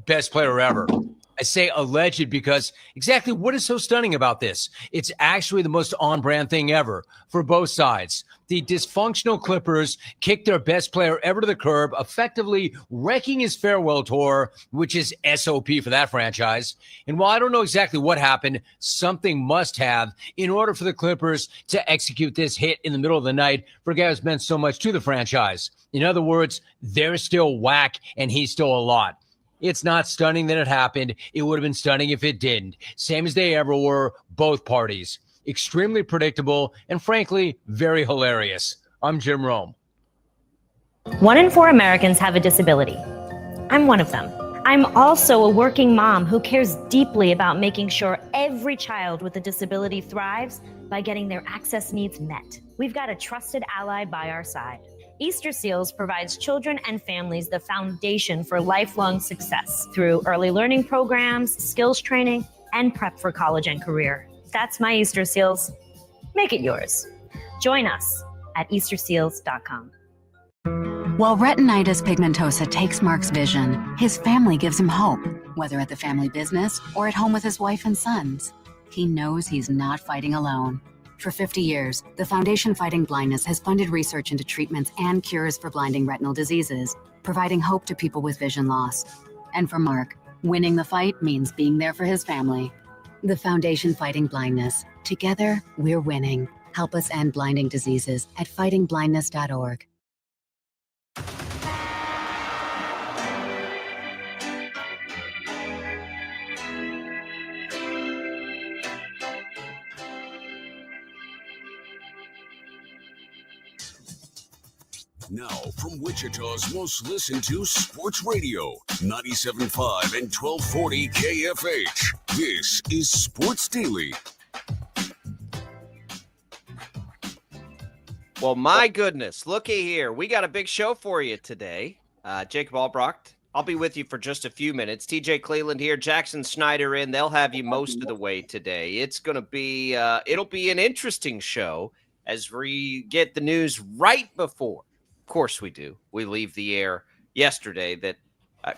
best player ever. I say alleged because exactly what is so stunning about this? It's actually the most on-brand thing ever for both sides. The dysfunctional Clippers kicked their best player ever to the curb, effectively wrecking his farewell tour, which is SOP for that franchise. And while I don't know exactly what happened, something must have in order for the Clippers to execute this hit in the middle of the night for a guy who's meant so much to the franchise. In other words, they're still whack and he's still a lot. It's not stunning that it happened. It would have been stunning if it didn't. Same as they ever were, both parties. Extremely predictable and, frankly, very hilarious. I'm Jim Rome. 1 in 4 Americans have a disability. I'm one of them. I'm also a working mom who cares deeply about making sure every child with a disability thrives by getting their access needs met. We've got a trusted ally by our side. Easter Seals provides children and families the foundation for lifelong success through early learning programs, skills training, and prep for college and career. That's my Easter Seals. Make it yours. Join us at easterseals.com. While retinitis pigmentosa takes Mark's vision, his family gives him hope, whether at the family business or at home with his wife and sons. He knows he's not fighting alone. For 50 years, the Foundation Fighting Blindness has funded research into treatments and cures for blinding retinal diseases, providing hope to people with vision loss. And for Mark, winning the fight means being there for his family. The Foundation Fighting Blindness. Together, we're winning. Help us end blinding diseases at fightingblindness.org. Now, from Wichita's most listened to sports radio, 97.5 and 1240 KFH. This is Sports Daily. Well, my goodness, looky here. We got a big show for you today. Jacob Albrecht, I'll be with you for just a few minutes. TJ Cleveland here, Jackson Snyder in. They'll have you most of the way today. It's going to be, it'll be an interesting show as we get the news right before. Of course we do. We leave the air yesterday that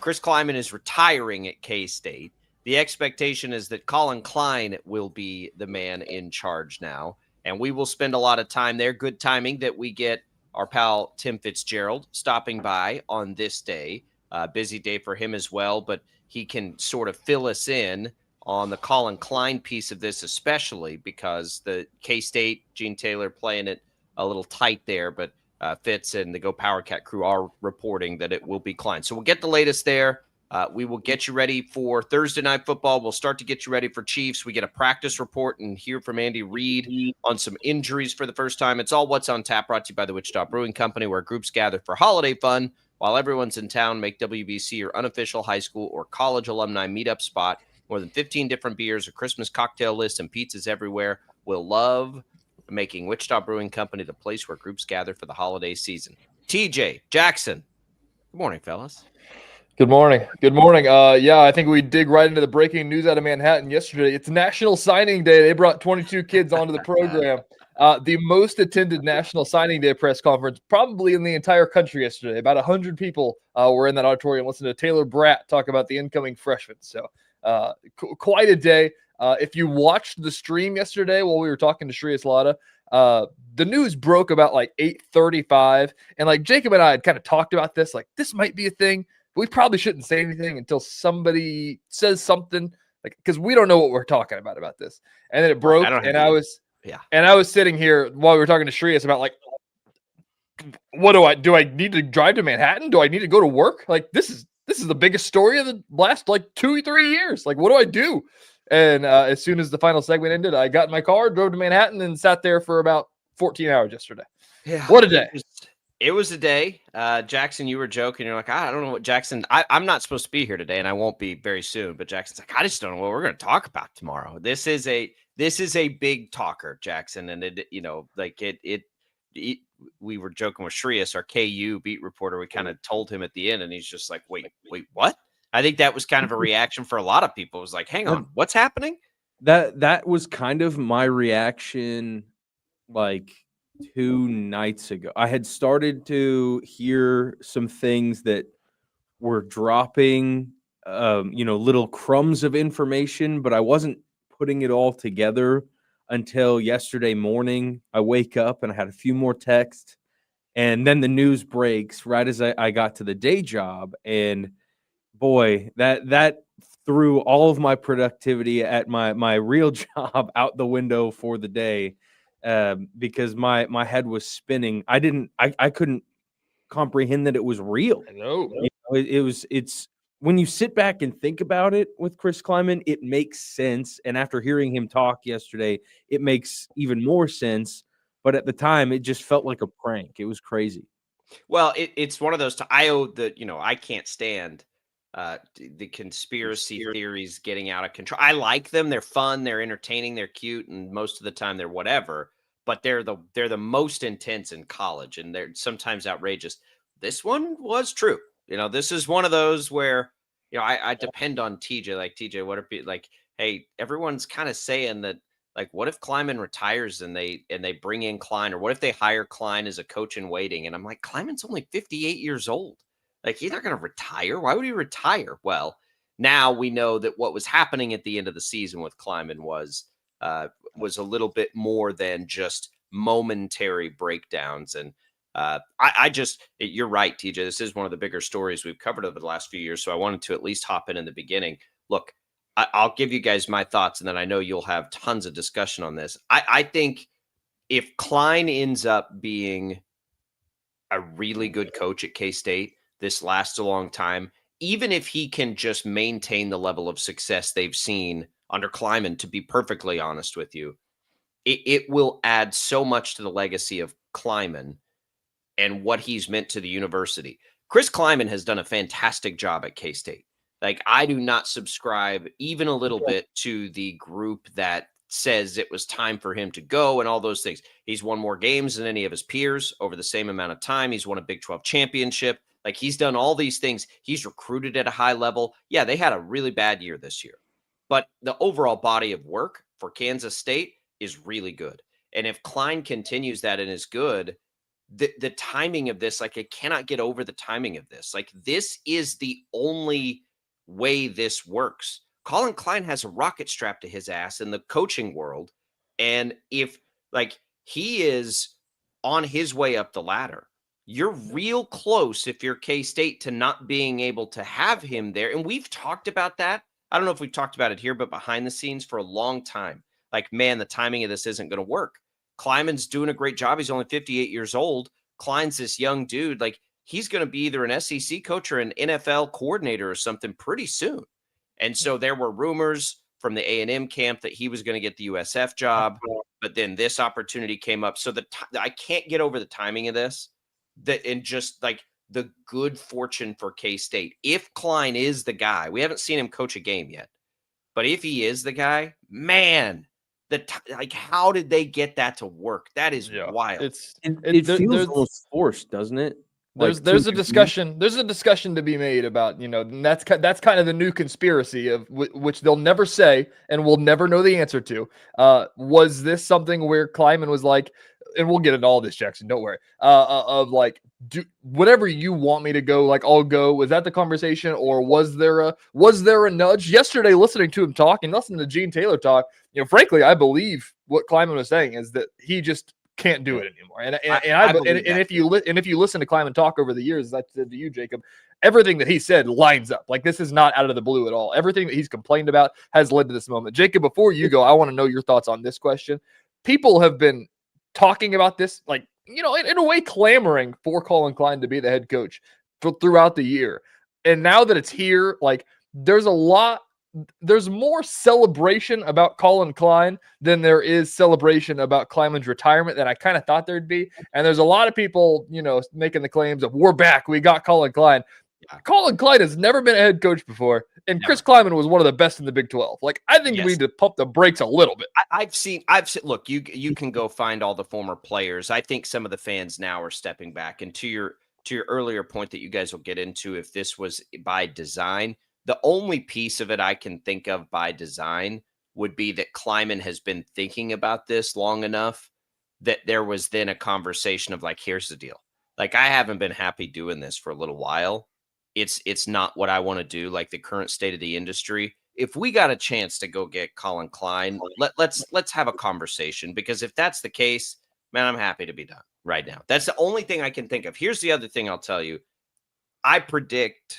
Chris Klieman is retiring at K-State. The expectation is that Collin Klein will be the man in charge now, and we will spend a lot of time there. Good timing that we get our pal Tim Fitzgerald stopping by on this day. Busy day for him as well, but he can sort of fill us in on the Collin Klein piece of this, especially because the K-State, Gene Taylor playing it a little tight there, but Fitz and the Go Power Cat crew are reporting that it will be Klein. So we'll get the latest there. We will get you ready for Thursday Night Football. We'll start to get you ready for Chiefs. We get a practice report and hear from Andy Reid on some injuries for the first time. It's all What's on Tap, brought to you by the Wichita Brewing Company, where groups gather for holiday fun while everyone's in town. Make WBC your unofficial high school or college alumni meetup spot. More than 15 different beers, a Christmas cocktail list, and pizzas everywhere. We'll love making Wichita Brewing Company the place where groups gather for the holiday season. TJ, Jackson, good morning, fellas. Good morning. Good morning. Yeah, I think we dig right into the breaking news out of Manhattan yesterday. It's National Signing Day. They brought 22 kids onto the program. The most attended National Signing Day press conference probably in the entire country yesterday. About 100 people were in that auditorium listening to Taylor Bratt talk about the incoming freshmen. So quite a day. If you watched the stream yesterday while we were talking to Shreyas Laddha, the news broke about like 8:35, and like Jacob and I had kind of talked about this, like this might be a thing, but we probably shouldn't say anything until somebody says something, like because we don't know what we're talking about this. And then it broke, and I was sitting here while we were talking to Shreyas about like, what do I need to drive to Manhattan? Do I need to go to work? Like this is the biggest story of the last like 2-3 years. Like what do I do? And as soon as the final segment ended, I got in my car, drove to Manhattan, and sat there for about 14 hours yesterday. Yeah, what a day. It was a day. Jackson, you were joking. You're like, I don't know what Jackson, I'm not supposed to be here today, and I won't be very soon. But Jackson's like, I just don't know what we're going to talk about tomorrow. This is a big talker, Jackson. And we were joking with Shreyas, our KU beat reporter. We kind of told him at the end, and he's just like, wait, what? I think that was kind of a reaction for a lot of people. It was like, hang on, what's happening? That was kind of my reaction like 2 nights ago. I had started to hear some things that were dropping little crumbs of information, but I wasn't putting it all together until yesterday morning. I wake up and I had a few more texts, and then the news breaks right as I got to the day job. And boy, that threw all of my productivity at my real job out the window for the day, because my head was spinning. I couldn't comprehend that it was real. I know. It's when you sit back and think about it with Chris Klieman, it makes sense. And after hearing him talk yesterday, it makes even more sense. But at the time, it just felt like a prank. It was crazy. Well, it's one of those. I can't stand the conspiracy theories getting out of control. I like them; they're fun, they're entertaining, they're cute, and most of the time they're whatever. But they're the most intense in college, and they're sometimes outrageous. This one was true. This is one of those where I depend on TJ. Like, TJ, what if like, hey, everyone's kind of saying that. Like, what if Klieman retires and they bring in Klein, or what if they hire Klein as a coach in waiting? And I'm like, Kleiman's only 58 years old. Like, he's not going to retire. Why would he retire? Well, now we know that what was happening at the end of the season with Klieman was a little bit more than just momentary breakdowns. And you're right, TJ. This is one of the bigger stories we've covered over the last few years. So I wanted to at least hop in the beginning. Look, I'll give you guys my thoughts, and then I know you'll have tons of discussion on this. I think if Klein ends up being a really good coach at K-State, this lasts a long time, even if he can just maintain the level of success they've seen under Klieman, to be perfectly honest with you, it will add so much to the legacy of Klieman and what he's meant to the university. Chris Klieman has done a fantastic job at K-State. Like, I do not subscribe even a little bit to the group that says it was time for him to go and all those things. He's won more games than any of his peers over the same amount of time. He's won a Big 12 championship. Like, he's done all these things. He's recruited at a high level. Yeah, they had a really bad year this year, but the overall body of work for Kansas State is really good. And if Klein continues that and is good, the timing of this, like, I cannot get over the timing of this. Like, this is the only way this works. Collin Klein has a rocket strapped to his ass in the coaching world. And if, like, he is on his way up the ladder, you're real close, if you're K-State, to not being able to have him there. And we've talked about that. I don't know if we've talked about it here, but behind the scenes for a long time. Like, man, the timing of this isn't going to work. Kleiman's doing a great job. He's only 58 years old. Klein's this young dude. Like, he's going to be either an SEC coach or an NFL coordinator or something pretty soon. And so there were rumors from the A&M camp that he was going to get the USF job, but then this opportunity came up. So I can't get over the timing of this, and just like the good fortune for K-State. If Klein is the guy, we haven't seen him coach a game yet, but if he is the guy, man, like, how did they get that to work? That is wild. It feels almost forced, doesn't it? There's a discussion. There's a discussion to be made about, and that's kind of the new conspiracy of which they'll never say and we'll never know the answer to. Was this something where Klieman was like, and we'll get into all this, Jackson, don't worry, of like, do whatever you want me to go, like, I'll go. Was that the conversation, or was there a nudge? Yesterday, listening to him talk and listening to Gene Taylor talk, frankly, I believe what Klieman was saying is that he just can't do it anymore. And if you listen to Klieman talk over the years, as I said to you, Jacob, everything that he said lines up. Like, this is not out of the blue at all. Everything that he's complained about has led to this moment. Jacob, before you go, I want to know your thoughts on this question. People have been talking about this, like, in a way, clamoring for Collin Klein to be the head coach throughout the year. And now that it's here, like, there's more celebration about Collin Klein than there is celebration about Klieman's retirement than I kind of thought there'd be. And there's a lot of people, making the claims of, we're back, we got Collin Klein. Collin Klein has never been a head coach before, and Chris Klieman was one of the best in the Big 12. Like, I think we need to pump the brakes a little bit. I've seen. Look, you can go find all the former players. I think some of the fans now are stepping back. And to your earlier point that you guys will get into, if this was by design, the only piece of it I can think of by design would be that Klieman has been thinking about this long enough that there was then a conversation of, like, here's the deal. Like, I haven't been happy doing this for a little while. it's not what I want to do, like the current state of the industry. If we got a chance to go get Collin Klein, let's have a conversation, because if that's the case, man, I'm happy to be done right now. That's the only thing I can think of. Here's the other thing I'll tell you. I predict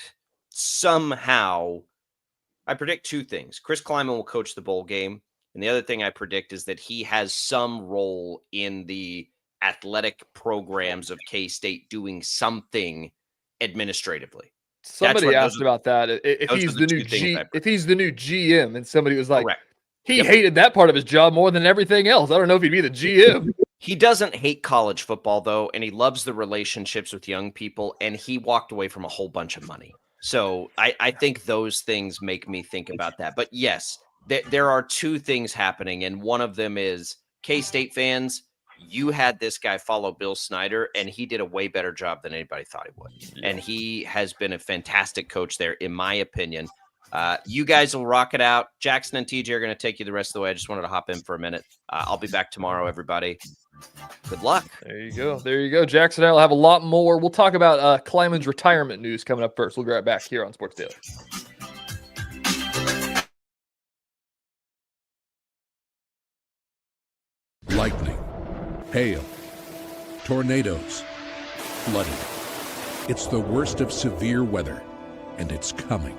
two things. Chris Klieman will coach the bowl game. And the other thing I predict is that he has some role in the athletic programs of K-State doing something administratively. Somebody asked about that. If he's the new GM, and somebody was like, correct. He hated that part of his job more than everything else. I don't know if he'd be the GM. He doesn't hate college football, though, and he loves the relationships with young people, and he walked away from a whole bunch of money. So I think those things make me think about that. But yes, there are two things happening, and one of them is K-State fans. You had this guy follow Bill Snyder, and he did a way better job than anybody thought he would. Yeah. And he has been a fantastic coach there, in my opinion. You guys will rock it out. Jackson and TJ are going to take you the rest of the way. I just wanted to hop in for a minute. I'll be back tomorrow, everybody. Good luck. There you go. Jackson and I will have a lot more. We'll talk about Kleiman's retirement news coming up first. We'll be right back here on Sports Daily. Lightning, hail, tornadoes, flooding. It's the worst of severe weather, and it's coming.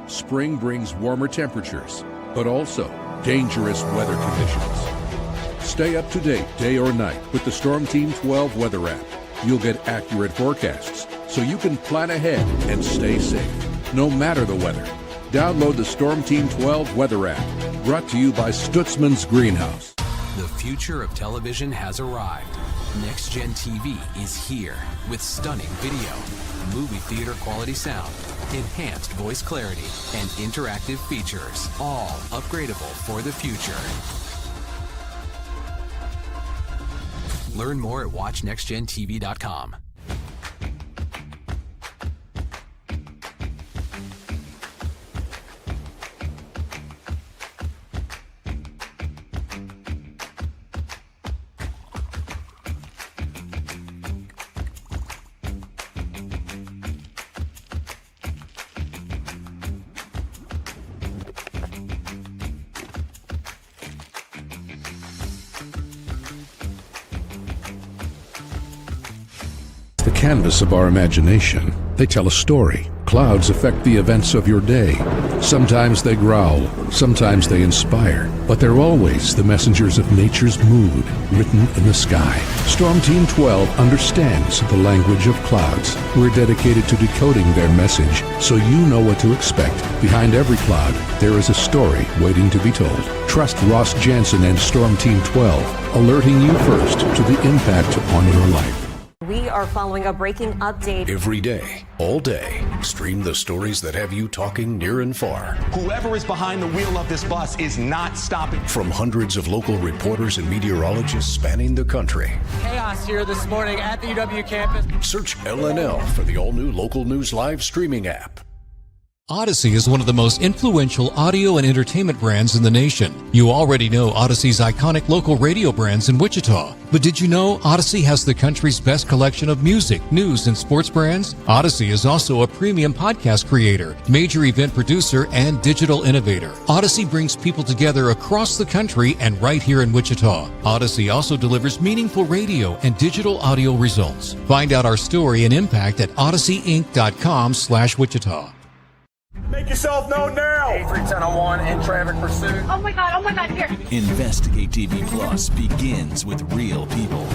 Spring brings warmer temperatures, but also dangerous weather conditions. Stay up to date day or night with the Storm Team 12 weather app. You'll get accurate forecasts, so you can plan ahead and stay safe, no matter the weather. Download the Storm Team 12 weather app, brought to you by Stutzman's Greenhouse. The future of television has arrived. Next Gen TV is here with stunning video, movie theater quality sound, enhanced voice clarity, and interactive features, all upgradable for the future. Learn more at watchnextgentv.com. Canvas of our imagination. They tell a story. Clouds affect the events of your day. Sometimes they growl, sometimes they inspire, but they're always the messengers of nature's mood written in the sky. Storm Team 12 understands the language of clouds. We're dedicated to decoding their message so you know what to expect. Behind every cloud, there is a story waiting to be told. Trust Ross Jansen and Storm Team 12, alerting you first to the impact on your life. We are following a breaking update. Every day, all day, stream the stories that have you talking near and far. Whoever is behind the wheel of this bus is not stopping. From hundreds of local reporters and meteorologists spanning the country. Chaos here this morning at the UW campus. Search LNL for the all-new Local News Live streaming app. Odyssey is one of the most influential audio and entertainment brands in the nation. You already know Odyssey's iconic local radio brands in Wichita. But did you know Odyssey has the country's best collection of music, news, and sports brands? Odyssey is also a premium podcast creator, major event producer, and digital innovator. Odyssey brings people together across the country and right here in Wichita. Odyssey also delivers meaningful radio and digital audio results. Find out our story and impact at odysseyinc.com/Wichita. Make yourself known now. 310-01 in traffic pursuit. Oh my God, here. Investigate TV Plus begins with real people.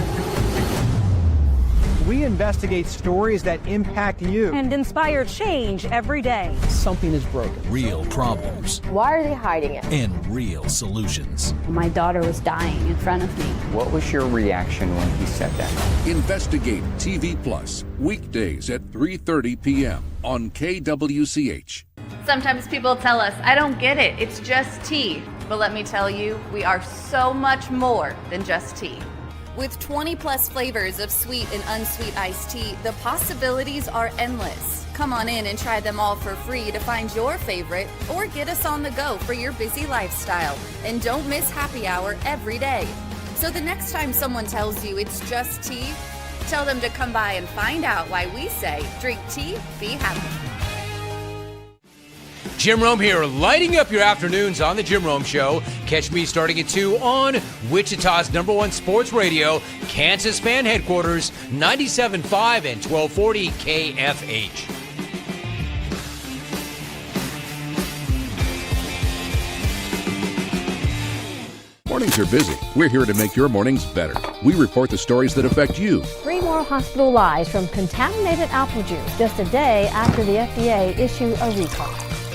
We investigate stories that impact you and inspire change every day. Something is broken. Real problems. Why are they hiding it? And real solutions. My daughter was dying in front of me. What was your reaction when he said that? Investigate TV Plus, weekdays at 3:30 p.m. on KWCH. Sometimes people tell us, I don't get it, it's just tea. But let me tell you, we are so much more than just tea. With 20 plus flavors of sweet and unsweet iced tea, the possibilities are endless. Come on in and try them all for free to find your favorite, or get us on the go for your busy lifestyle. And don't miss happy hour every day. So the next time someone tells you it's just tea, Tell them to come by and find out why we say drink tea, be happy. Jim Rome here, lighting up your afternoons on The Jim Rome Show. Catch me starting at 2 on Wichita's #1 sports radio, Kansas fan headquarters, 97.5 and 1240 KFH. Mornings are busy. We're here to make your mornings better. We report the stories that affect you. 3 more hospital lies from contaminated apple juice just a day after the FDA issued a recall.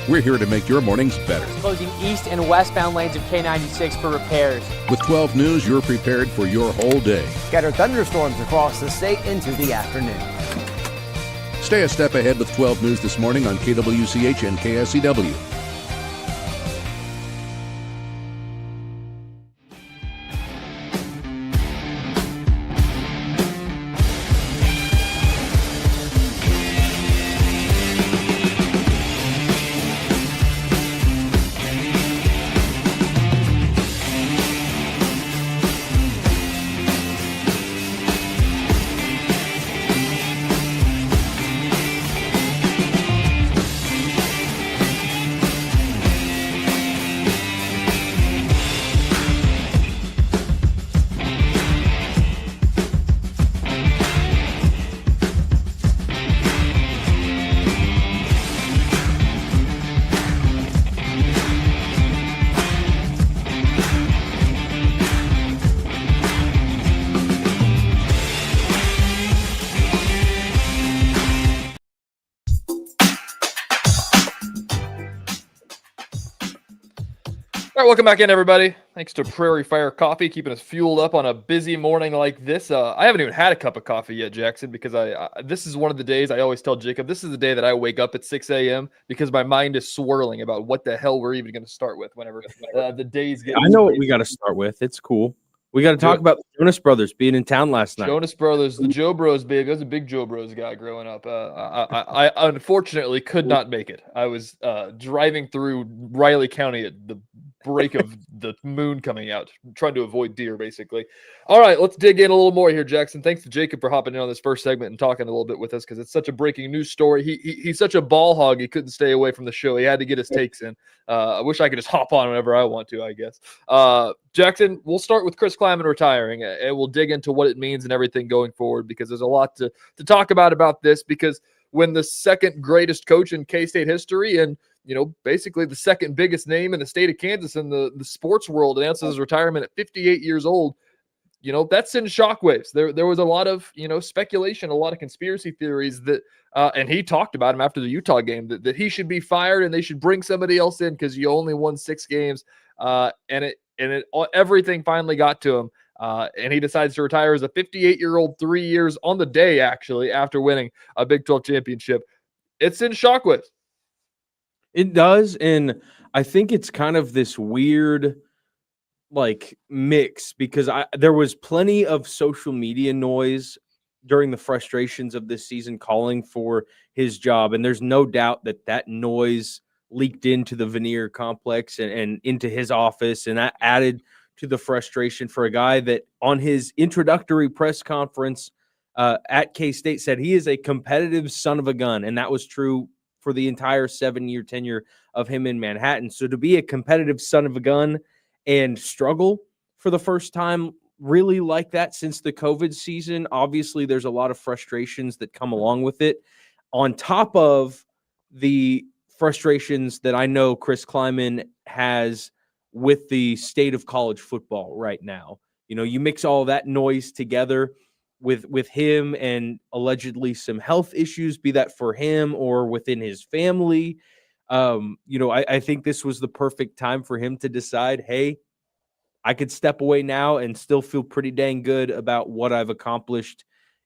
We're here to make your mornings better. Closing east and westbound lanes of K96 for repairs. With 12 News, you're prepared for your whole day. Scattered thunderstorms across the state into the afternoon. Stay a step ahead with 12 News this morning on KWCH and KSCW. All right, welcome back in, everybody. Thanks to Prairie Fire Coffee, keeping us fueled up on a busy morning like this. I haven't even had a cup of coffee yet, Jackson, because this is one of the days I always tell Jacob, this is the day that I wake up at 6 a.m. because my mind is swirling about what the hell we're even going to start with whenever the days get. I know what we got to start with. It's cool. We got to talk about the Jonas Brothers being in town last night. Jonas Brothers, the Joe Bros, baby. I was a big Joe Bros guy growing up. I unfortunately could not make it. I was driving through Riley County at the break of the moon coming out, trying to avoid deer, basically. All right, let's dig in a little more here, Jackson. Thanks to Jacob for hopping in on this first segment and talking a little bit with us because it's such a breaking news story. He's such a ball hog, he couldn't stay away from the show. He had to get his takes in. I wish I could just hop on whenever I want to, I guess. Jackson, we'll start with Chris Klieman retiring, and we'll dig into what it means and everything going forward because there's a lot to talk about this because when the second greatest coach in K-State history and basically the second biggest name in the state of Kansas in the sports world announces his retirement at 58 years old, that sends shockwaves. There was a lot of, speculation, a lot of conspiracy theories that, and he talked about him after the Utah game, that he should be fired and they should bring somebody else in because you only won 6 games. And everything finally got to him. And he decides to retire as a 58-year-old 3 years on the day, actually, after winning a Big 12 championship. It's in shockwaves. It does, and I think it's kind of this weird mix because there was plenty of social media noise during the frustrations of this season calling for his job, and there's no doubt that noise leaked into the Veneer complex and into his office, and that added to the frustration for a guy that on his introductory press conference at K-State said he is a competitive son of a gun, and that was true for the entire 7-year tenure of him in Manhattan. So to be a competitive son of a gun and struggle for the first time really like that since the COVID season, obviously there's a lot of frustrations that come along with it. On top of the frustrations that I know Chris Klieman has with the state of college football right now. You mix all that noise together with him and allegedly some health issues, be that for him or within his family. I think this was the perfect time for him to decide, hey, I could step away now and still feel pretty dang good about what I've accomplished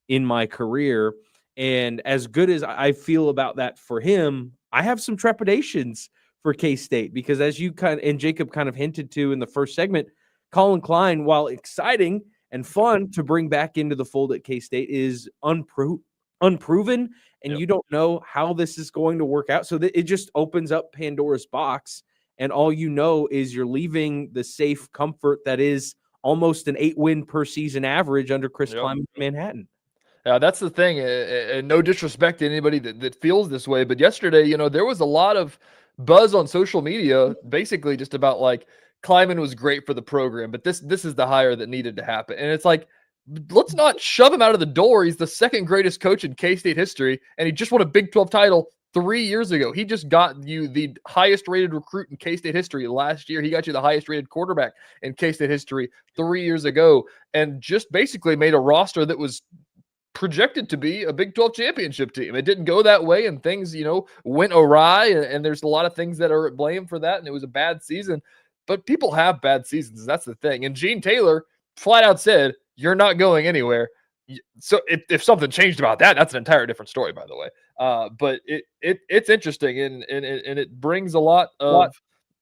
in my career. And as good as I feel about that for him, I have some trepidations for K-State because as you and Jacob kind of hinted to in the first segment, Collin Klein, while exciting and fun to bring back into the fold at K-State, is unproven, and you don't know how this is going to work out. So it just opens up Pandora's box, and all you know is you're leaving the safe comfort that is almost an 8-win per season average under Chris Klieman in Manhattan. Yeah, that's the thing. And no disrespect to anybody that feels this way, but yesterday, there was a lot of buzz on social media, basically just about like Klieman was great for the program, but this is the hire that needed to happen. And it's like, let's not shove him out of the door. He's the second greatest coach in K-State history, and he just won a Big 12 title 3 years ago. He just got you the highest rated recruit in K-State history last year. He got you the highest rated quarterback in K-State history 3 years ago, and just basically made a roster that was projected to be a Big 12 championship team. It didn't go that way, and things, went awry, and there's a lot of things that are at blame for that, and it was a bad season. But people have bad seasons. That's the thing. And Gene Taylor flat out said, "You're not going anywhere." So if something changed about that, that's an entire different story, by the way. But it's interesting, and it brings a lot of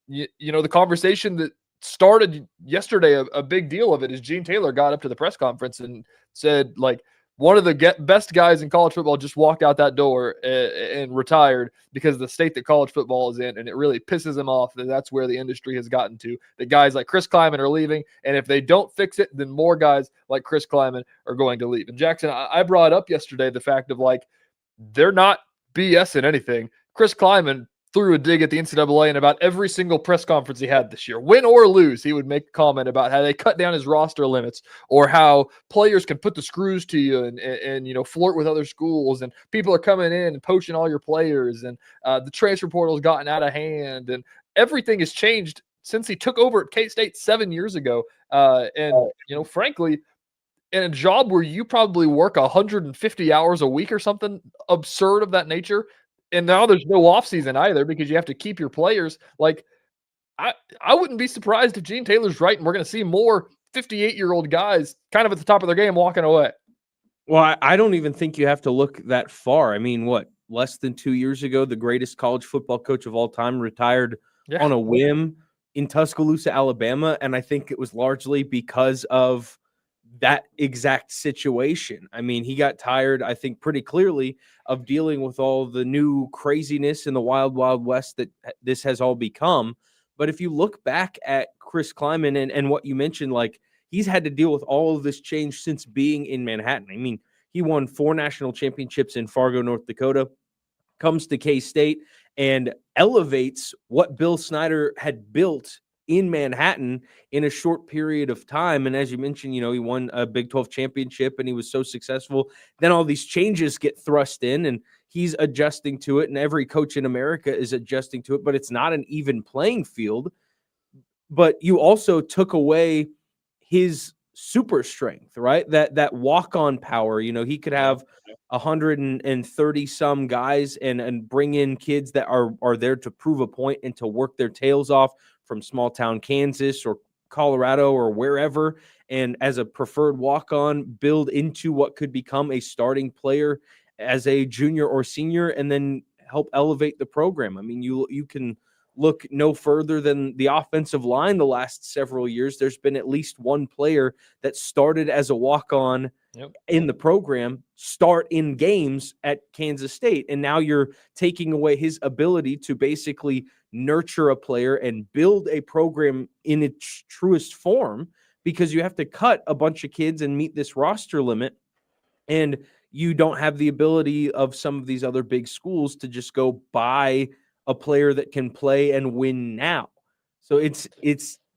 the conversation that started yesterday. A big deal of it is Gene Taylor got up to the press conference and said, like, one of the best guys in college football just walked out that door and retired because of the state that college football is in, and it really pisses him off that that's where the industry has gotten to. That guys like Chris Klieman are leaving, and if they don't fix it, then more guys like Chris Klieman are going to leave. And Jackson, I brought up yesterday the fact of, like, they're not BSing anything. Chris Klieman threw a dig at the NCAA in about every single press conference he had this year. Win or lose, he would make a comment about how they cut down his roster limits, or how players can put the screws to you and flirt with other schools, and people are coming in and poaching all your players, and the transfer portal's gotten out of hand, and everything has changed since he took over at K-State 7 years ago. Frankly, in a job where you probably work 150 hours a week or something absurd of that nature, and now there's no offseason either because you have to keep your players. Like, I wouldn't be surprised if Gene Taylor's right and we're going to see more 58-year-old guys kind of at the top of their game walking away. Well, I don't even think you have to look that far. I mean, less than 2 years ago, the greatest college football coach of all time retired on a whim in Tuscaloosa, Alabama, and I think it was largely because of that exact situation. I mean, he got tired, I think, pretty clearly of dealing with all the new craziness in the wild, wild west that this has all become. But if you look back at Chris Klieman and what you mentioned, like, he's had to deal with all of this change since being in Manhattan. I mean, he won 4 national championships in Fargo, North Dakota, comes to K-State and elevates what Bill Snyder had built in Manhattan in a short period of time. And as you mentioned, he won a Big 12 championship and he was so successful. Then all these changes get thrust in and he's adjusting to it. And every coach in America is adjusting to it, but it's not an even playing field. But you also took away his super strength, right? That walk-on power. He could have 130 some guys and bring in kids that are there to prove a point and to work their tails off from small town Kansas or Colorado or wherever, and as a preferred walk-on, build into what could become a starting player as a junior or senior, and then help elevate the program. I mean, you can look no further than the offensive line the last several years. There's been at least one player that started as a walk-on in the program, start in games at Kansas State, and now you're taking away his ability to basically nurture a player and build a program in its truest form, because you have to cut a bunch of kids and meet this roster limit, and you don't have the ability of some of these other big schools to just go buy a player that can play and win now. So it's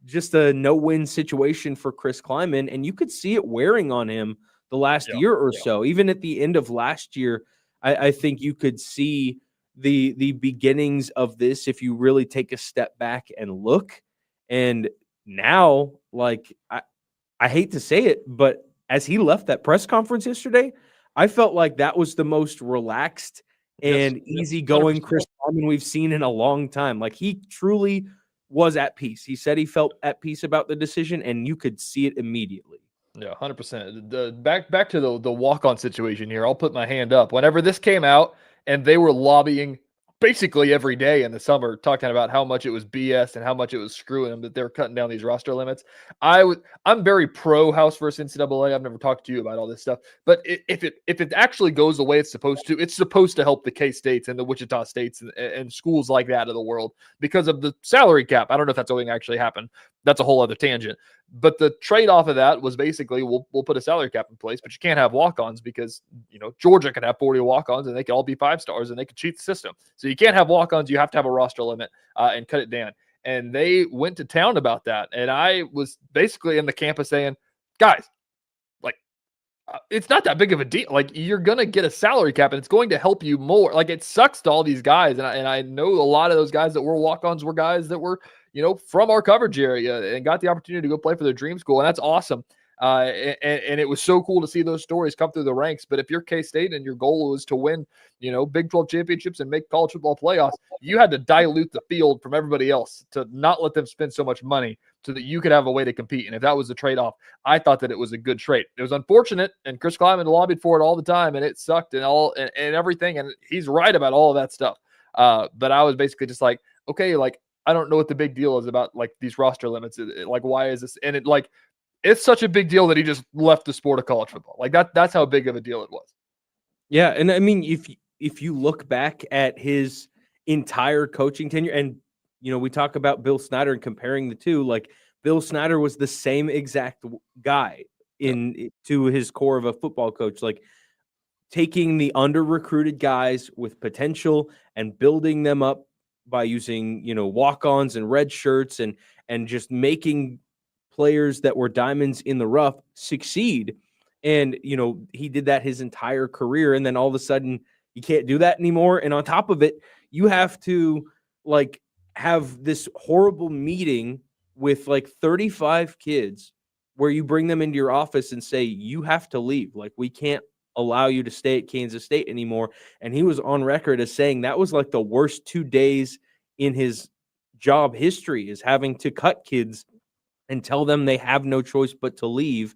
just a no-win situation for Chris Klieman, and you could see it wearing on him the last year or so. Even at the end of last year, I think you could see the beginnings of this if you really take a step back and look. And now, like, I hate to say it, but as he left that press conference yesterday, I felt like that was the most relaxed and easygoing Chris Klieman we've seen in a long time. Like, he truly was at peace. He said he felt at peace about the decision, and you could see it immediately. Yeah, 100%. Back to the walk-on situation here. I'll put my hand up. Whenever this came out and they were lobbying basically every day in the summer, talking about how much it was BS and how much it was screwing them that they're cutting down these roster limits, I'm very pro House versus NCAA. I've never talked to you about all this stuff, but if it actually goes the way it's supposed to help the K-States and the Wichita States and schools like that of the world because of the salary cap. I don't know if that's going to actually happen. That's a whole other tangent. But the trade-off of that was basically we'll put a salary cap in place, but you can't have walk-ons because, Georgia could have 40 walk-ons and they could all be 5-stars and they could cheat the system. So you can't have walk-ons. You have to have a roster limit and cut it down. And they went to town about that. And I was basically in the camp of saying, guys, it's not that big of a deal. Like, you're going to get a salary cap and it's going to help you more. Like, it sucks to all these guys. And I know a lot of those guys that were walk-ons were guys that were, from our coverage area and got the opportunity to go play for their dream school. And that's awesome. And it was so cool to see those stories come through the ranks. But if you're K-State and your goal was to win, Big 12 championships and make college football playoffs, you had to dilute the field from everybody else to not let them spend so much money so that you could have a way to compete. And if that was the trade-off, I thought that it was a good trade. It was unfortunate, and Chris Klieman lobbied for it all the time, and it sucked and everything. And he's right about all of that stuff. But I was basically just like, okay, like, I don't know what the big deal is about like these roster limits. Like, why is this? And it's such a big deal that he just left the sport of college football. Like that's how big of a deal it was. Yeah. And I mean, if you look back at his entire coaching tenure, and, we talk about Bill Snyder and comparing the two, like Bill Snyder was the same exact guy to his core of a football coach, like taking the under-recruited guys with potential and building them up by using, walk-ons and red shirts and just making players that were diamonds in the rough succeed. And, he did that his entire career. And then all of a sudden you can't do that anymore. And on top of it, you have to have this horrible meeting with 35 kids where you bring them into your office and say, you have to leave. Like, we can't allow you to stay at Kansas State anymore. And he was on record as saying that was the worst 2 days in his job history, is having to cut kids and tell them they have no choice but to leave.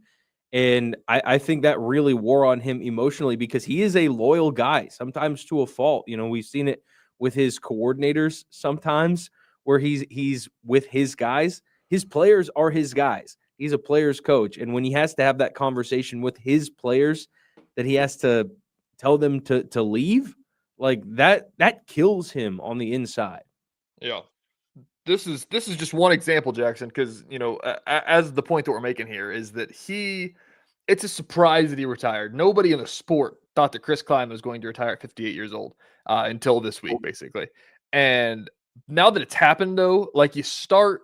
And I think that really wore on him emotionally, because he is a loyal guy, sometimes to a fault. We've seen it with his coordinators sometimes where he's with his guys. His players are his guys. He's a player's coach. And when he has to have that conversation with his players, that he has to tell them to leave, that kills him on the inside. Yeah. This is just one example, Jackson, because, as the point that we're making here is that it's a surprise that he retired. Nobody in the sport thought that Chris Klieman was going to retire at 58 years old until this week, basically. And now that it's happened, though, you start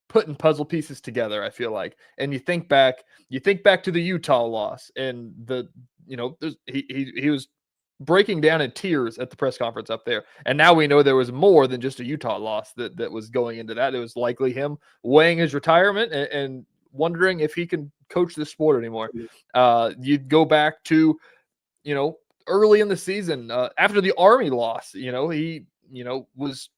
putting puzzle pieces together, I feel like, and you think back to the Utah loss, and he was breaking down in tears at the press conference up there. And now we know there was more than just a Utah loss that was going into that. It was likely him weighing his retirement and wondering if he can coach this sport anymore. You'd go back to, early in the season, after the Army loss, he was,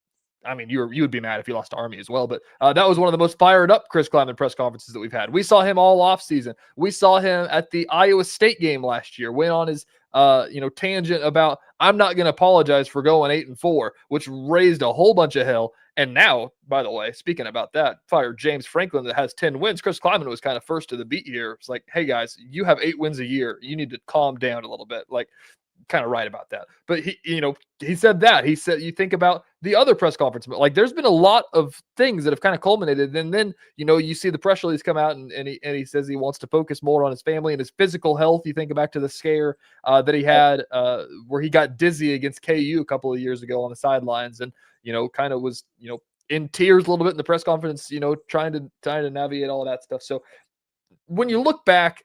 I mean, you would be mad if he lost to Army as well, but that was one of the most fired up Chris Klieman press conferences that we've had. We saw him all off season. We saw him at the Iowa State game last year, went on his tangent about, I'm not going to apologize for going 8-4, which raised a whole bunch of hell. And now, by the way, speaking about that, fired James Franklin that has 10 wins. Chris Klieman was kind of first to the beat here. It's like, hey guys, you have 8 wins a year. You need to calm down a little bit. Kind of right about that. But he said that. He said, you think about the other press conference, there's been a lot of things that have kind of culminated. And then, you see the press release come out and he says he wants to focus more on his family and his physical health. You think back to the scare that he had where he got dizzy against KU a couple of years ago on the sidelines and, kind of was, in tears a little bit in the press conference, trying to navigate all of that stuff. So when you look back,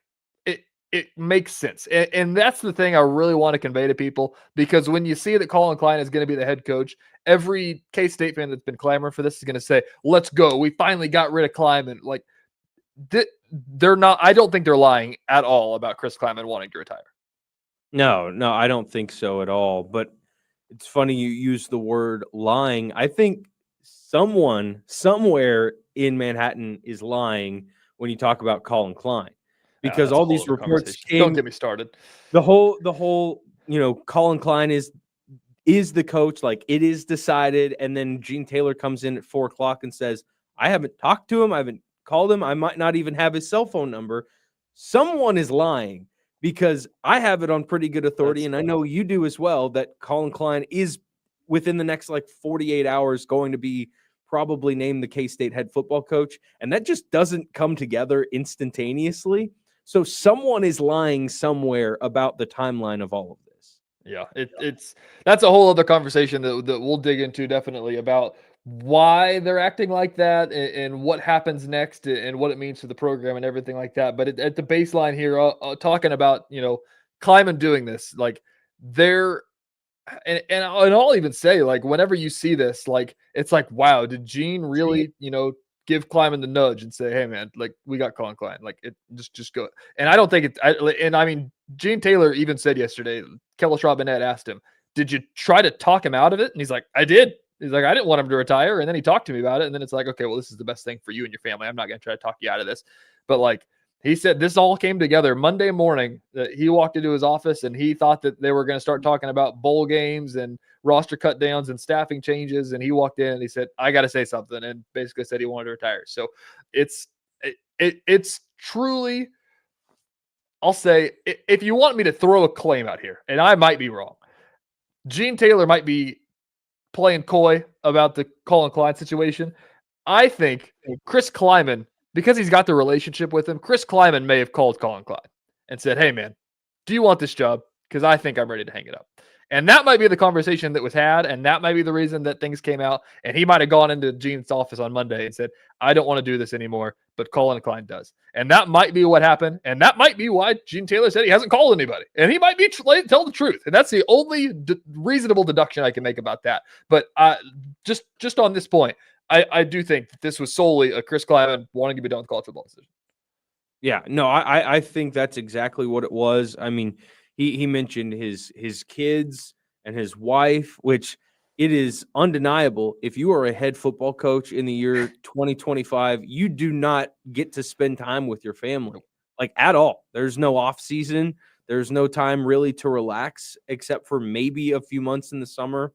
it makes sense. And that's the thing I really want to convey to people, because when you see that Collin Klein is going to be the head coach, every K-State fan that's been clamoring for this is going to say, let's go. We finally got rid of Klieman. They're not, I don't think they're lying at all about Chris Klieman wanting to retire. No, I don't think so at all. But it's funny you use the word lying. I think someone somewhere in Manhattan is lying when you talk about Collin Klein. Because all these reports came, don't get me started. The whole, Collin Klein is the coach, it is decided. And then Gene Taylor comes in at 4:00 and says, I haven't talked to him. I haven't called him. I might not even have his cell phone number. Someone is lying, because I have it on pretty good authority. And I know you do as well, that Collin Klein is within the next 48 hours going to be probably named the K-State head football coach, and that just doesn't come together instantaneously. So someone is lying somewhere about the timeline of all of this. Yeah, that's a whole other conversation that we'll dig into definitely about why they're acting like that and what happens next and what it means to the program and everything like that. But at the baseline here, talking about, Klieman doing this, like and I'll even say, like, whenever you see this, like, it's like, wow, did Gene really, give Klieman the nudge and say, hey man, like, we got Collin Klein, like, it just go. And I don't think I mean, Gene Taylor even said yesterday, Kellis Robinette asked him, did you try to talk him out of it? And he's like, I did. He's like, I didn't want him to retire. And then he talked to me about it. And then it's like, okay, well, this is the best thing for you and your family. I'm not going to try to talk you out of this. But like, he said this all came together Monday morning. He walked into his office and he thought that they were going to start talking about bowl games and roster cut downs and staffing changes. And he walked in and he said, I got to say something, and basically said he wanted to retire. So it's truly, I'll say, if you want me to throw a claim out here, and I might be wrong, Gene Taylor might be playing coy about the Collin Klein situation. I think Chris Klieman, because he's got the relationship with him, Chris Klieman may have called Collin Klein and said, hey man, do you want this job? Because I think I'm ready to hang it up. And that might be the conversation that was had, and that might be the reason that things came out. And he might have gone into Gene's office on Monday and said, I don't want to do this anymore, but Collin Klein does. And that might be what happened. And that might be why Gene Taylor said he hasn't called anybody. And he might be tell the truth. And that's the only reasonable deduction I can make about that. But just on this point, I do think that this was solely a Chris Klieman wanting to be done with college football decision. Yeah, no, I think that's exactly what it was. I mean, he mentioned his kids and his wife, which it is undeniable. If you are a head football coach in the year 2025, you do not get to spend time with your family, like, at all. There's no off season. There's no time really to relax, except for maybe a few months in the summer,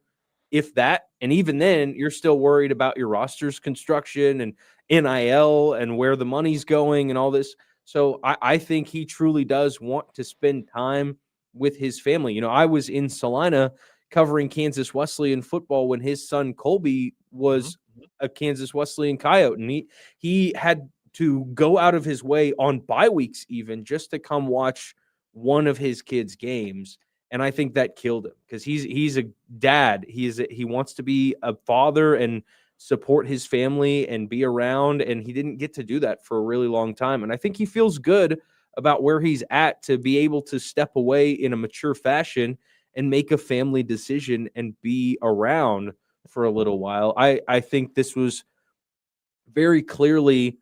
if that. And even then, you're still worried about your roster's construction and NIL and where the money's going and all this. So I think he truly does want to spend time with his family. I was in Salina covering Kansas Wesleyan football when his son Colby was a Kansas Wesleyan Coyote, and he had to go out of his way on bye weeks even just to come watch one of his kids' games. And I think that killed him because he's a dad. He wants to be a father and support his family and be around, and he didn't get to do that for a really long time. And I think he feels good about where he's at to be able to step away in a mature fashion and make a family decision and be around for a little while. I think this was very clearly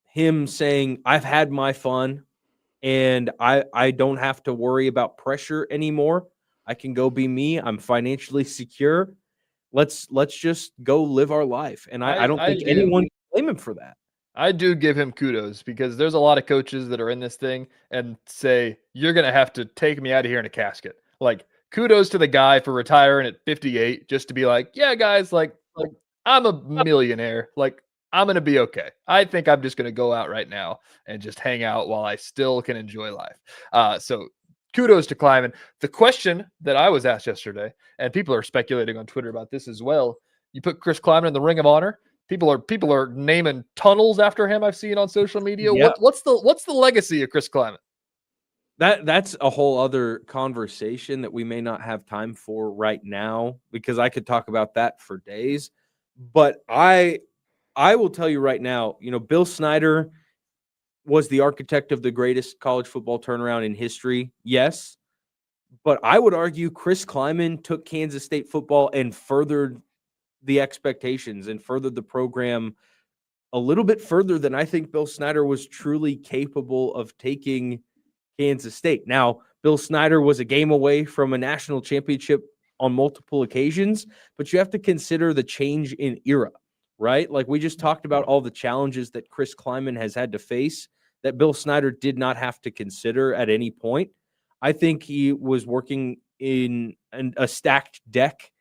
him saying, I've had my fun and I don't have to worry about pressure anymore. I can go be me. I'm financially secure. Let's just go live our life. And I don't think anyone can blame him for that. I do give him kudos because there's a lot of coaches that are in this thing and say, you're going to have to take me out of here in a casket. Like, kudos to the guy for retiring at 58, just to be like, yeah, guys, like I'm a millionaire. Like, I'm going to be okay. I think I'm just going to go out right now and just hang out while I still can enjoy life. So kudos to Klieman. The question that I was asked yesterday, and people are speculating on Twitter about this as well, you put Chris Klieman in the Ring of Honor. People are naming tunnels after him. I've seen on social media. Yep. What's the legacy of Chris Klieman? That's a whole other conversation that we may not have time for right now, because I could talk about that for days. But I will tell you right now, Bill Snyder was the architect of the greatest college football turnaround in history. Yes. But I would argue Chris Klieman took Kansas State football and furthered the expectations and furthered the program a little bit further than I think Bill Snyder was truly capable of taking Kansas State. Now, Bill Snyder was a game away from a national championship on multiple occasions, but you have to consider the change in era, right? Like, we just talked about all the challenges that Chris Klieman has had to face that Bill Snyder did not have to consider at any point. I think he was working in a stacked deck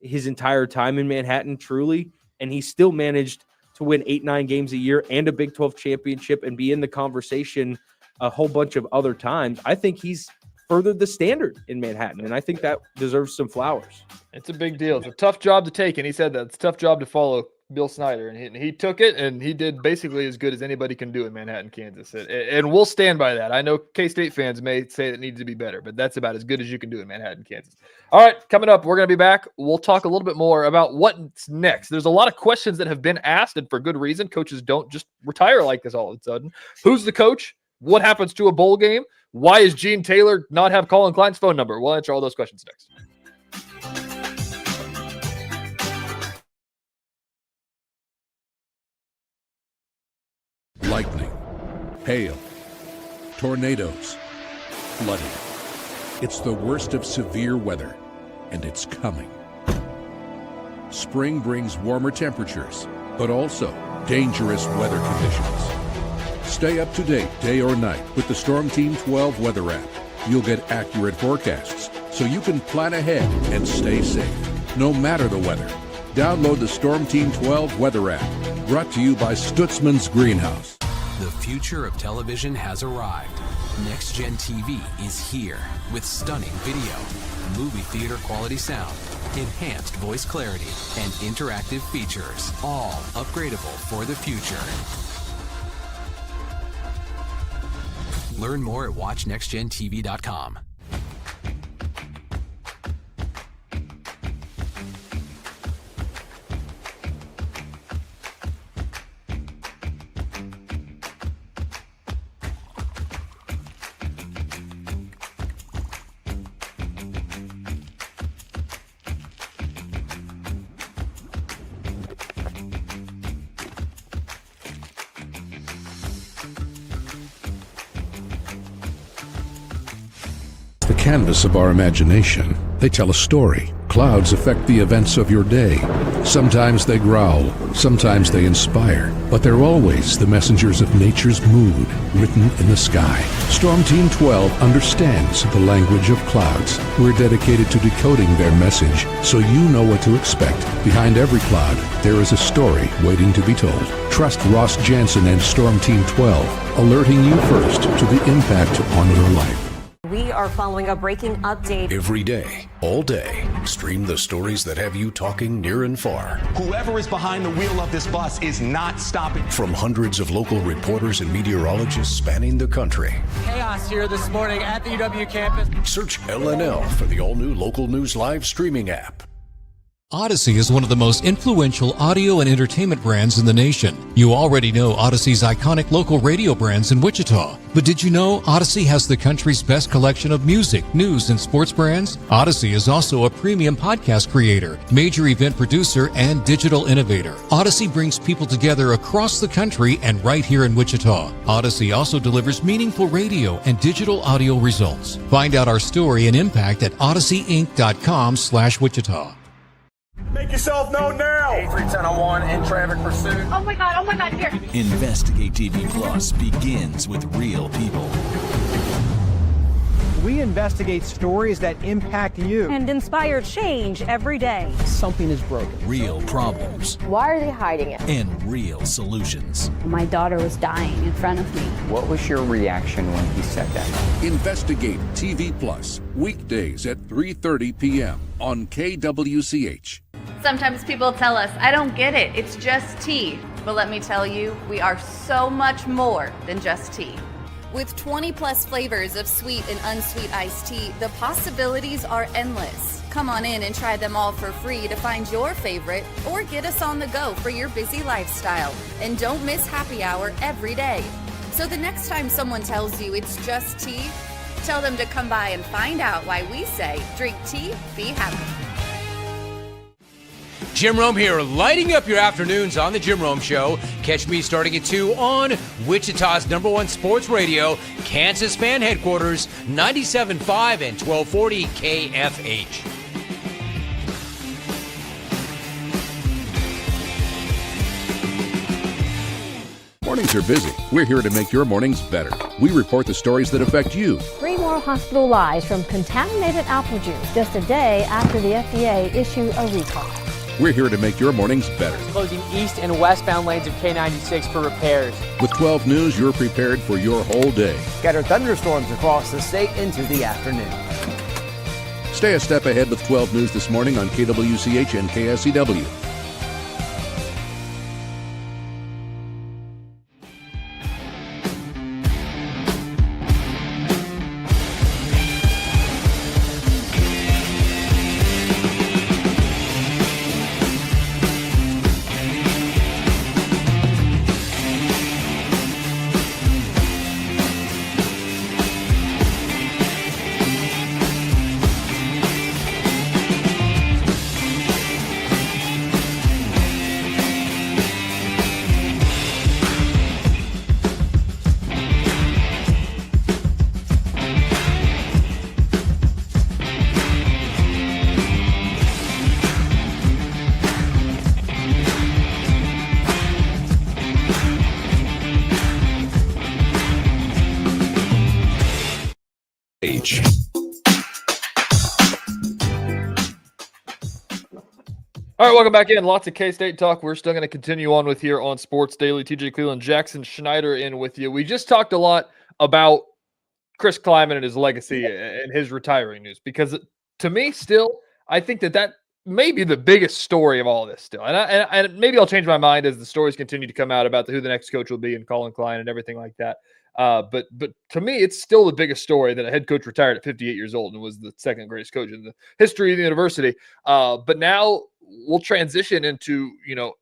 his entire time in Manhattan, truly, and he still managed to win 8-9 games a year and a Big 12 championship and be in the conversation a whole bunch of other times. I think he's furthered the standard in Manhattan, and I think that deserves some flowers. It's a big deal. It's a tough job to take, and he said that it's a tough job to follow Bill Snyder, and he took it, and he did basically as good as anybody can do in Manhattan, Kansas. And we'll stand by that. I know K-State fans may say it needs to be better, but that's about as good as you can do in Manhattan, Kansas. All right, coming up, we're going to be back. We'll talk a little bit more about what's next. There's a lot of questions that have been asked, and for good reason. Coaches don't just retire like this all of a sudden. Who's the coach? What happens to a bowl game? Why is Gene Taylor not have Collin Klein's phone number? We'll answer all those questions next. Lightning, hail, tornadoes, flooding. It's the worst of severe weather, and it's coming. Spring brings warmer temperatures, but also dangerous weather conditions. Stay up to date day or night with the Storm Team 12 weather app. You'll get accurate forecasts, so you can plan ahead and stay safe, no matter the weather. Download the Storm Team 12 weather app, brought to you by Stutzman's Greenhouse. The future of television has arrived. Next Gen TV is here with stunning video, movie theater quality sound, enhanced voice clarity, and interactive features, all upgradable for the future. Learn more at watchnextgentv.com. The canvas of our imagination. They tell a story. Clouds affect the events of your day. Sometimes they growl, sometimes they inspire, but they're always the messengers of nature's mood written in the sky. Storm Team 12 understands the language of clouds. We're dedicated to decoding their message so you know what to expect. Behind every cloud, there is a story waiting to be told. Trust Ross Jansen and Storm Team 12, alerting you first to the impact on your life. We are following a breaking update. Every day, all day, stream the stories that have you talking near and far. Whoever is behind the wheel of this bus is not stopping. From hundreds of local reporters and meteorologists spanning the country. Chaos here this morning at the UW campus. Search LNL for the all-new Local News Live streaming app. Odyssey is one of the most influential audio and entertainment brands in the nation. You already know Odyssey's iconic local radio brands in Wichita. But did you know Odyssey has the country's best collection of music, news, and sports brands? Odyssey is also a premium podcast creator, major event producer, and digital innovator. Odyssey brings people together across the country and right here in Wichita. Odyssey also delivers meaningful radio and digital audio results. Find out our story and impact at odysseyinc.com/Wichita. Make yourself known now. 310-01 in traffic pursuit. Oh my God, here. Investigate TV Plus begins with real people. We investigate stories that impact you. And inspire change every day. Something is broken. Real problems. Why are they hiding it? And real solutions. My daughter was dying in front of me. What was your reaction when he said that? Investigate TV Plus, weekdays at 3:30 p.m. on KWCH. Sometimes people tell us, I don't get it, it's just tea. But let me tell you, we are so much more than just tea. With 20 plus flavors of sweet and unsweet iced tea, the possibilities are endless. Come on in and try them all for free to find your favorite or get us on the go for your busy lifestyle. And don't miss happy hour every day. So the next time someone tells you it's just tea, tell them to come by and find out why we say drink tea, be happy. Jim Rome here, lighting up your afternoons on The Jim Rome Show. Catch me starting at 2 on Wichita's #1 sports radio, Kansas Fan Headquarters, 97.5 and 1240 KFH. Mornings are busy. We're here to make your mornings better. We report the stories that affect you. 3 more hospital lies from contaminated apple juice just a day after the FDA issued a recall. We're here to make your mornings better. Closing east and westbound lanes of K96 for repairs. With 12 News, you're prepared for your whole day. Scattered thunderstorms across the state into the afternoon. Stay a step ahead with 12 News this morning on KWCH and KSCW. KFH. All right, welcome back in. Lots of K-State talk. We're still going to continue on with here on Sports Daily. TJ Klieman, Jackson Schneider in with you. We just talked a lot about Chris Klieman and his legacy and his retiring news, because to me, still, I think that may be the biggest story of all this still. And maybe I'll change my mind as the stories continue to come out about who the next coach will be and Collin Klein and everything like that. But to me, it's still the biggest story that a head coach retired at 58 years old and was the second greatest coach in the history of the university. But now we'll transition into,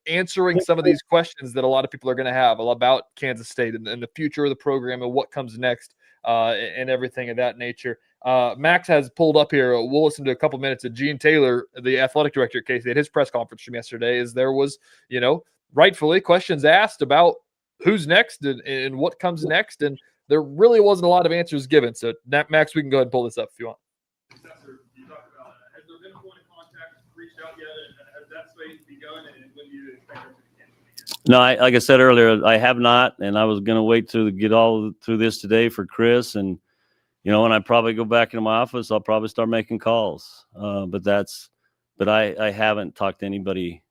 answering some of these questions that a lot of people are going to have about Kansas State and the future of the program and what comes next and everything of that nature. Max has pulled up here. We'll listen to a couple minutes of Gene Taylor, the athletic director at K-State, his press conference from yesterday, as there was, rightfully questions asked about who's next and what comes next. And there really wasn't a lot of answers given. So Max, we can go ahead and pull this up if you want. You talked about, has there been a point of contact reached out yet? Has that phase begun? And when do you expect it to begin? No, like I said earlier, I have not, and I was going to wait to get all through this today for Chris. And, when I probably go back into my office, I'll probably start making calls. But I haven't talked to anybody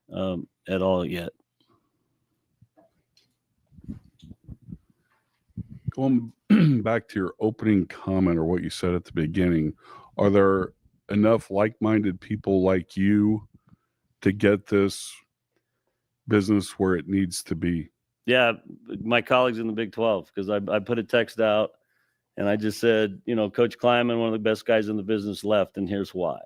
at all yet. Going back to your opening comment or what you said at the beginning, are there enough like-minded people like you to get this business where it needs to be? Yeah, my colleagues in the Big 12, because I put a text out and I just said, Coach Klieman, one of the best guys in the business, left, and here's why.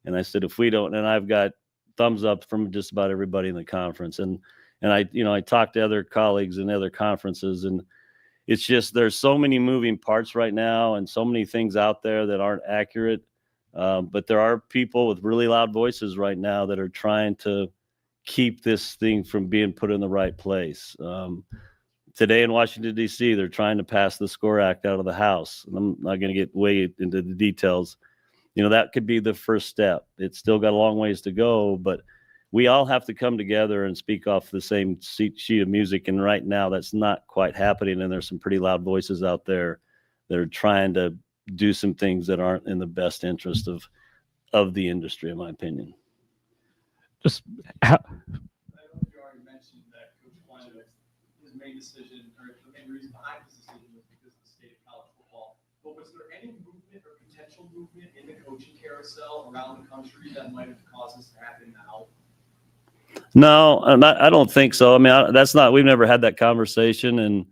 And I said, if we don't, and I've got thumbs up from just about everybody in the conference. And I talked to other colleagues in other conferences, and it's just there's so many moving parts right now and so many things out there that aren't accurate. But there are people with really loud voices right now that are trying to keep this thing from being put in the right place. Today in Washington, D.C., they're trying to pass the SCORE Act out of the House. And I'm not going to get way into the details. That could be the first step. It's still got a long ways to go, but we all have to come together and speak off the same sheet of music. And right now that's not quite happening. And there's some pretty loud voices out there that are trying to do some things that aren't in the best interest of the industry, in my opinion. Just I know you already mentioned that Coach Klein, his main decision, or the main reason behind his decision was because of the state of college football. But was there any movement or potential movement in the coaching carousel around the country that might have caused this to happen now? No, I don't think so. I mean, we've never had that conversation. And,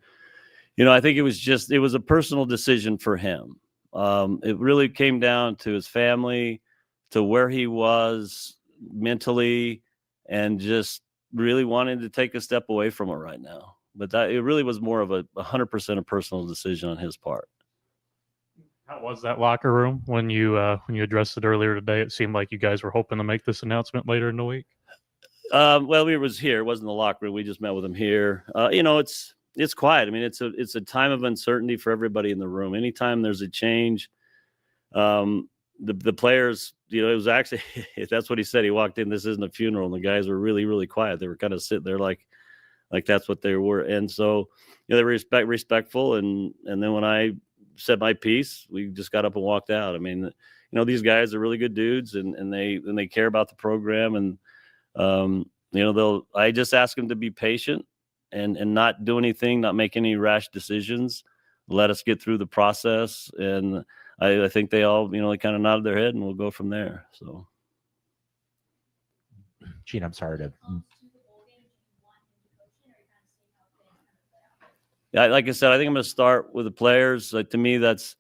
I think it was a personal decision for him. It really came down to his family, to where he was mentally, and just really wanting to take a step away from it right now. But it really was more of 100% a personal decision on his part. How was that locker room when you addressed it earlier today? It seemed like you guys were hoping to make this announcement later in the week. Well, we was here. It wasn't the locker room. We just met with him here. It's quiet. I mean, it's a time of uncertainty for everybody in the room. Anytime there's a change, the players, it was actually, that's what he said. He walked in, this isn't a funeral, and the guys were really, really quiet. They were kind of sitting there like that's what they were. And so, they were respectful. And then when I said my piece, we just got up and walked out. I mean, these guys are really good dudes, and they care about the program. And, I just ask them to be patient and not do anything, not make any rash decisions, let us get through the process. And I think they all, they kind of nodded their head, and we'll go from there. So. Gene, I'm sorry to. Yeah, like I said, I think I'm going to start with the players. To me, that's,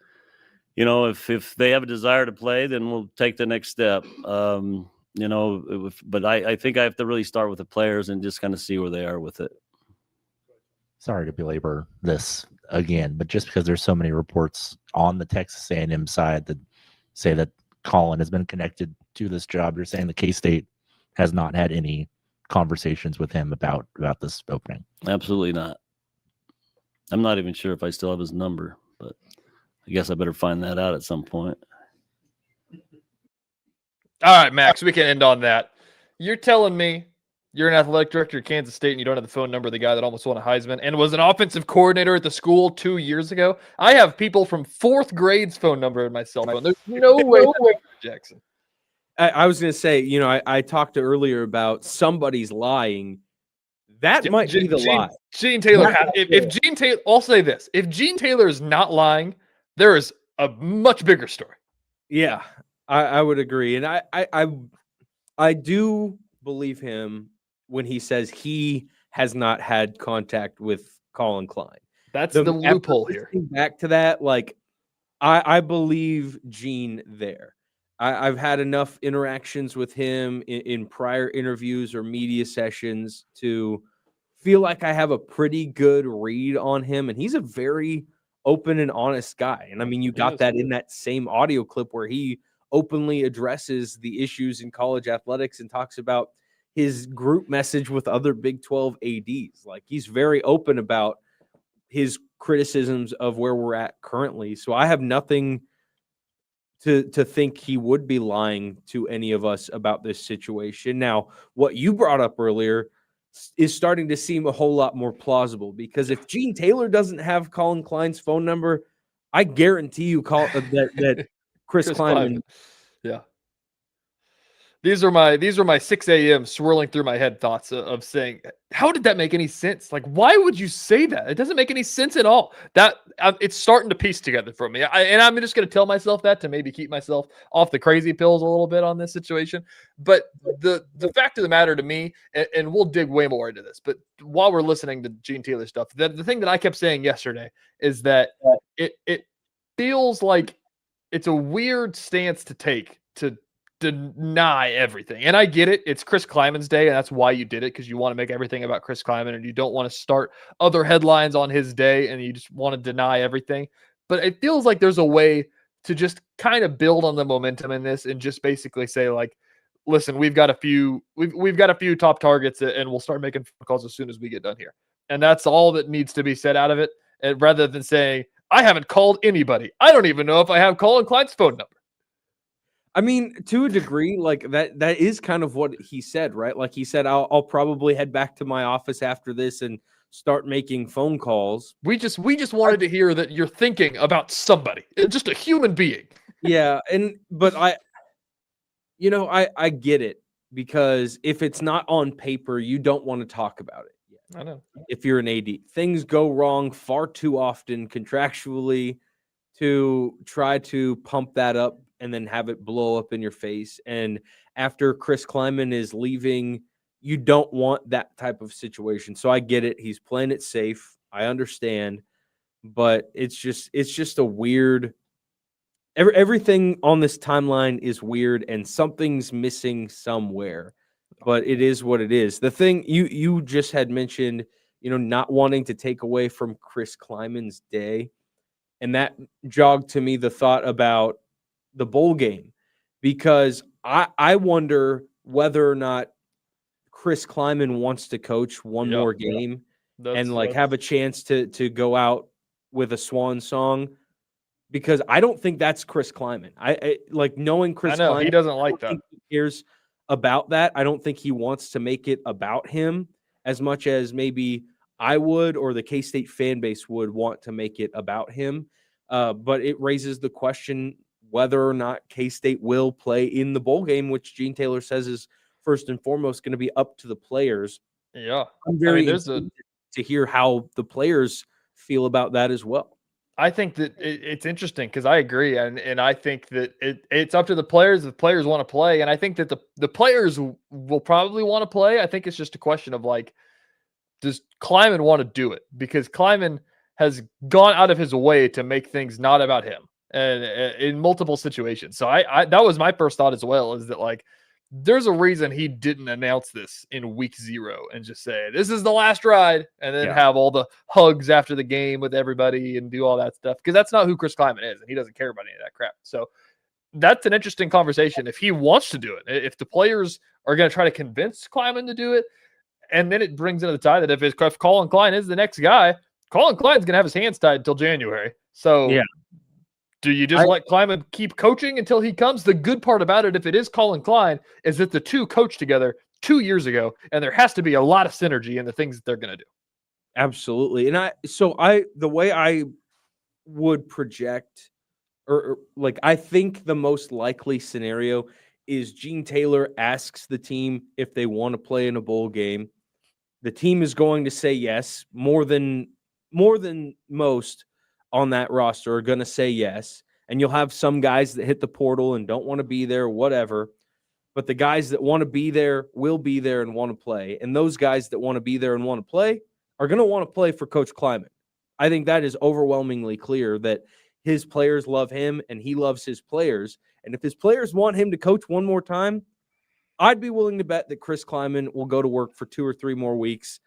if they have a desire to play, then we'll take the next step. But I think I have to really start with the players and just kind of see where they are with it. Sorry to belabor this again, but just because there's so many reports on the Texas A&M side that say that Collin has been connected to this job, you're saying the K-State has not had any conversations with him about this opening? Absolutely not. I'm not even sure if I still have his number, but I guess I better find that out at some point. All right, Max, we can end on that. You're telling me you're an athletic director at Kansas State and you don't have the phone number of the guy that almost won a Heisman and was an offensive coordinator at the school 2 years ago. I have people from 4th grade's phone number in my cell phone. There's no way Jackson. I was going to say, I talked earlier about somebody's lying. That might be the lie. Gene Taylor. If Gene Taylor, I'll say this: if Gene Taylor is not lying, there is a much bigger story. Yeah, I would agree, and I do believe him when he says he has not had contact with Collin Klein. That's the loophole here. Back to that, I believe Gene there. I've had enough interactions with him in prior interviews or media sessions to feel like I have a pretty good read on him, and he's a very open and honest guy. And I mean, you got that in that same audio clip where he openly addresses the issues in college athletics and talks about his group message with other Big 12 ADs. Like, he's very open about his criticisms of where we're at currently. So I have nothing to think he would be lying to any of us about this situation. Now, what you brought up earlier is starting to seem a whole lot more plausible, because if Gene Taylor doesn't have Collin Klein's phone number, I guarantee you that Chris Klieman. Yeah. These are my 6 a.m. swirling through my head thoughts of saying, how did that make any sense? Like, why would you say that? It doesn't make any sense at all. That it's starting to piece together for me. And I'm just going to tell myself that to maybe keep myself off the crazy pills a little bit on this situation. But the fact of the matter to me, and we'll dig way more into this, but while we're listening to Gene Taylor stuff, the thing that I kept saying yesterday is that it feels like it's a weird stance to take to deny everything. And I get it. It's Chris Klieman's day, and that's why you did it, because you want to make everything about Chris Klieman, and you don't want to start other headlines on his day, and you just want to deny everything. But it feels like there's a way to just kind of build on the momentum in this and just basically say, like, listen, we've got a few top targets, and we'll start making phone calls as soon as we get done here. And that's all that needs to be said out of it. And rather than saying, I haven't called anybody. I don't even know if I have Collin Klein's phone number. I mean, to a degree, like that is kind of what he said, right? Like, he said, I'll probably head back to my office after this and start making phone calls. We just wanted to hear that you're thinking about somebody, just a human being. Yeah. But I get it, because if it's not on paper, you don't want to talk about it yet. I know. If you're an AD, things go wrong far too often contractually to try to pump that up and then have it blow up in your face. And after Chris Klieman is leaving, you don't want that type of situation. So I get it. He's playing it safe. I understand. But it's just a weird – everything on this timeline is weird, and something's missing somewhere. But it is what it is. The thing you just had mentioned, not wanting to take away from Chris Klieman's day, and that jogged to me the thought about the bowl game, because I wonder whether or not Chris Klieman wants to coach one more game and have a chance to go out with a swan song, because I don't think that's Chris Klieman. I like knowing Chris Klieman, he doesn't like that. He cares about that. I don't think he wants to make it about him as much as maybe I would, or the K-State fan base would want to make it about him. But it raises the question whether or not K-State will play in the bowl game, which Gene Taylor says is first and foremost going to be up to the players. Yeah. I'm very interested to hear how the players feel about that as well. I think that it's interesting, because I agree. And I think that it's up to the players. The players want to play. And I think that the players will probably want to play. I think it's just a question of, like, does Klieman want to do it? Because Klieman has gone out of his way to make things not about him, and in multiple situations. So I that was my first thought as well, is that, like, there's a reason he didn't announce this in week 0 and just say, this is the last ride, and then have all the hugs after the game with everybody and do all that stuff. Because that's not who Chris Klieman is, and he doesn't care about any of that crap. So that's an interesting conversation if he wants to do it. If the players are going to try to convince Klieman to do it, and then it brings into the tie that if Collin Klein is the next guy, Collin Klein's going to have his hands tied until January. So do you just let Klieman keep coaching until he comes? The good part about it, if it is Collin Klein, is that the two coach together 2 years ago, and there has to be a lot of synergy in the things that they're going to do. Absolutely. And the way I would project, or like, I think the most likely scenario is Gene Taylor asks the team if they want to play in a bowl game. The team is going to say yes. More than most on that roster are going to say yes. And you'll have some guys that hit the portal and don't want to be there, whatever. But the guys that want to be there will be there and want to play. And those guys that want to be there and want to play are going to want to play for Coach Klieman. I think that is overwhelmingly clear that his players love him and he loves his players. And if his players want him to coach one more time, I'd be willing to bet that Chris Klieman will go to work for 2 or 3 more weeks,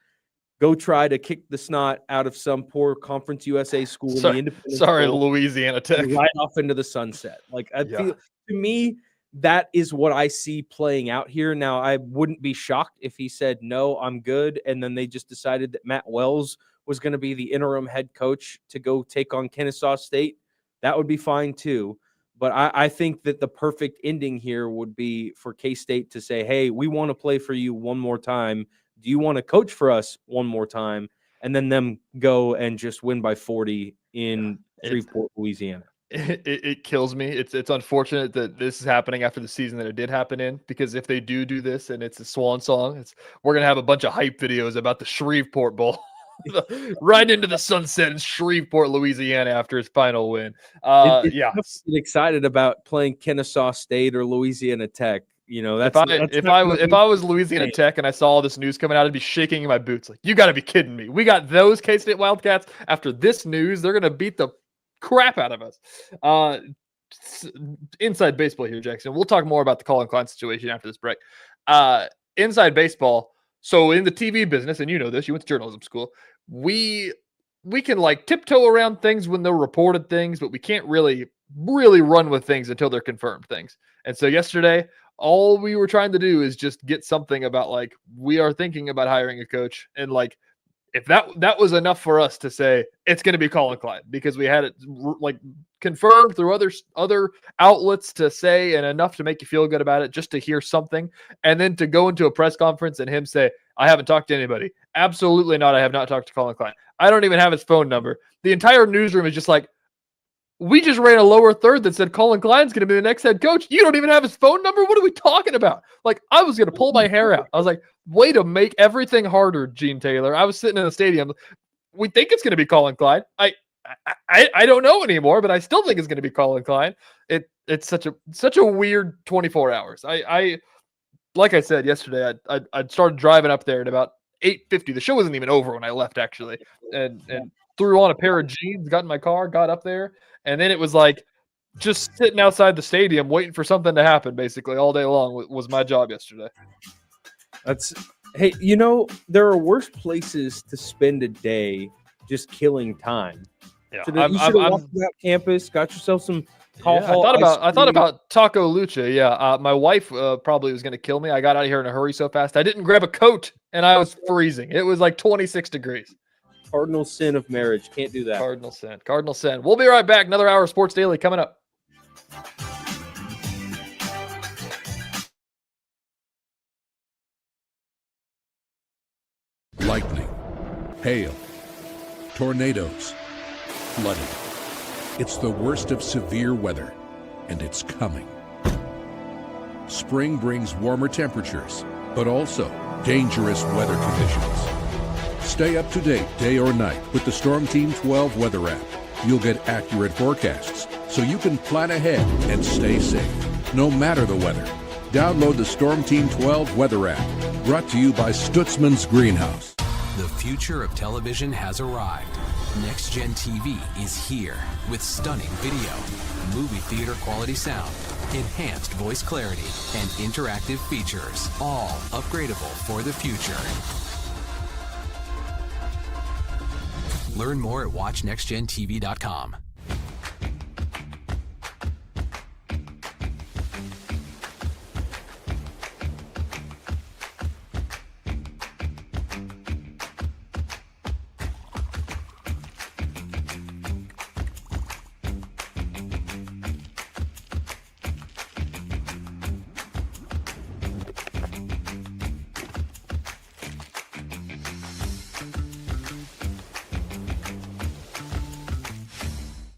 go try to kick the snot out of some poor Conference USA school. Louisiana Tech. Right off into the sunset. Like, I feel, to me, that is what I see playing out here. Now, I wouldn't be shocked if he said, no, I'm good. And then they just decided that Matt Wells was going to be the interim head coach to go take on Kennesaw State. That would be fine too. But I think that the perfect ending here would be for K-State to say, hey, we want to play for you one more time. Do you want to coach for us one more time? And then them go and just win by 40 in Shreveport, Louisiana. It kills me. It's unfortunate that this is happening after the season that it did happen in, because if they do this and it's a swan song, we're going to have a bunch of hype videos about the Shreveport Bowl. Right into the sunset in Shreveport, Louisiana after his final win. Excited about playing Kennesaw State or Louisiana Tech. You know, if I was Louisiana Tech and I saw all this news coming out, I'd be shaking in my boots. Like, you got to be kidding me. We got those K-State Wildcats after this news. They're going to beat the crap out of us. Inside baseball here, Jackson. We'll talk more about the Collin Klein situation after this break. Inside baseball. So in the TV business, and you know this, you went to journalism school, we can like tiptoe around things when they're reported things, but we can't really run with things until they're confirmed things. And so yesterday, all we were trying to do is just get something about, like, we are thinking about hiring a coach. And like, if that was enough for us to say it's going to be Collin Klein, because we had it like confirmed through other outlets to say, and enough to make you feel good about it, just to hear something. And then to go into a press conference and him say, I haven't talked to anybody. Absolutely not. I have not talked to Collin Klein. I don't even have his phone number. The entire newsroom is just like, we just ran a lower third that said Collin Klein's going to be the next head coach. You don't even have his phone number? What are we talking about? Like, I was going to pull my hair out. I was like, way to make everything harder, Gene Taylor. I was sitting in the stadium. We think it's going to be Collin Klein. I don't know anymore, but I still think it's going to be Collin Klein. It's such a weird 24 hours. I like I said yesterday, I started driving up there at about 8:50. The show wasn't even over when I left, actually, and threw on a pair of jeans, got in my car, got up there, and then it was like just sitting outside the stadium waiting for something to happen, basically all day long was my job yesterday. Hey, you know, there are worse places to spend a day just killing time. Yeah, you should have walked out campus, got yourself some. I thought about Taco Lucha. Yeah, my wife probably was going to kill me. I got out of here in a hurry so fast. I didn't grab a coat, and I was freezing. It was like 26 degrees. Cardinal sin of marriage. Can't do that. Cardinal sin. We'll be right back. Another hour of Sports Daily coming up. Lightning, hail, tornadoes, flooding. It's the worst of severe weather, and it's coming. Spring brings warmer temperatures, but also dangerous weather conditions. Stay up to date day or night with the Storm Team 12 weather app. You'll get accurate forecasts, so you can plan ahead and stay safe, no matter the weather. Download the Storm Team 12 weather app, brought to you by Stutzman's Greenhouse. The future of television has arrived. Next Gen TV is here with stunning video, movie theater quality sound, enhanced voice clarity, and interactive features, all upgradable for the future. Learn more at watchnextgentv.com.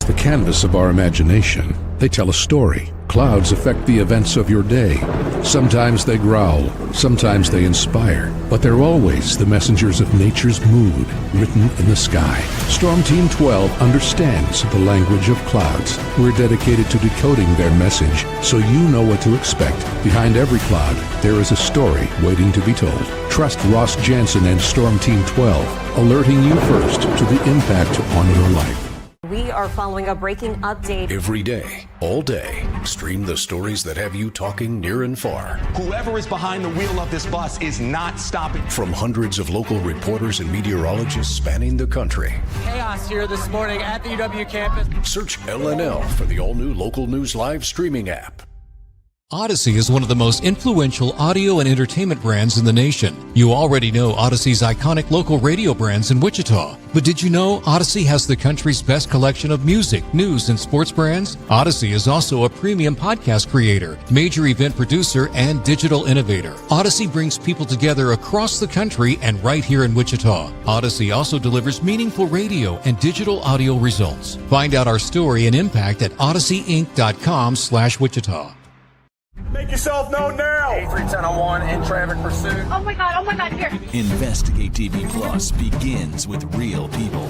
the canvas of our imagination. They tell a story. Clouds affect the events of your day. Sometimes they growl, sometimes they inspire, but they're always the messengers of nature's mood written in the sky. Storm Team 12 understands the language of clouds. We're dedicated to decoding their message so you know what to expect. Behind every cloud, there is a story waiting to be told. Trust Ross Jansen and Storm Team 12, alerting you first to the impact on your life. We are following a breaking update. Every day, all day, stream the stories that have you talking near and far. Whoever is behind the wheel of this bus is not stopping. From hundreds of local reporters and meteorologists spanning the country. Chaos here this morning at the UW campus. Search LNL for the all-new Local News Live streaming app. Odyssey is one of the most influential audio and entertainment brands in the nation. You already know Odyssey's iconic local radio brands in Wichita. But did you know Odyssey has the country's best collection of music, news, and sports brands? Odyssey is also a premium podcast creator, major event producer, and digital innovator. Odyssey brings people together across the country and right here in Wichita. Odyssey also delivers meaningful radio and digital audio results. Find out our story and impact at odysseyinc.com/Wichita. Make yourself known now. 831001 in traffic pursuit. Oh my God, here. Investigate TV Plus begins with real people.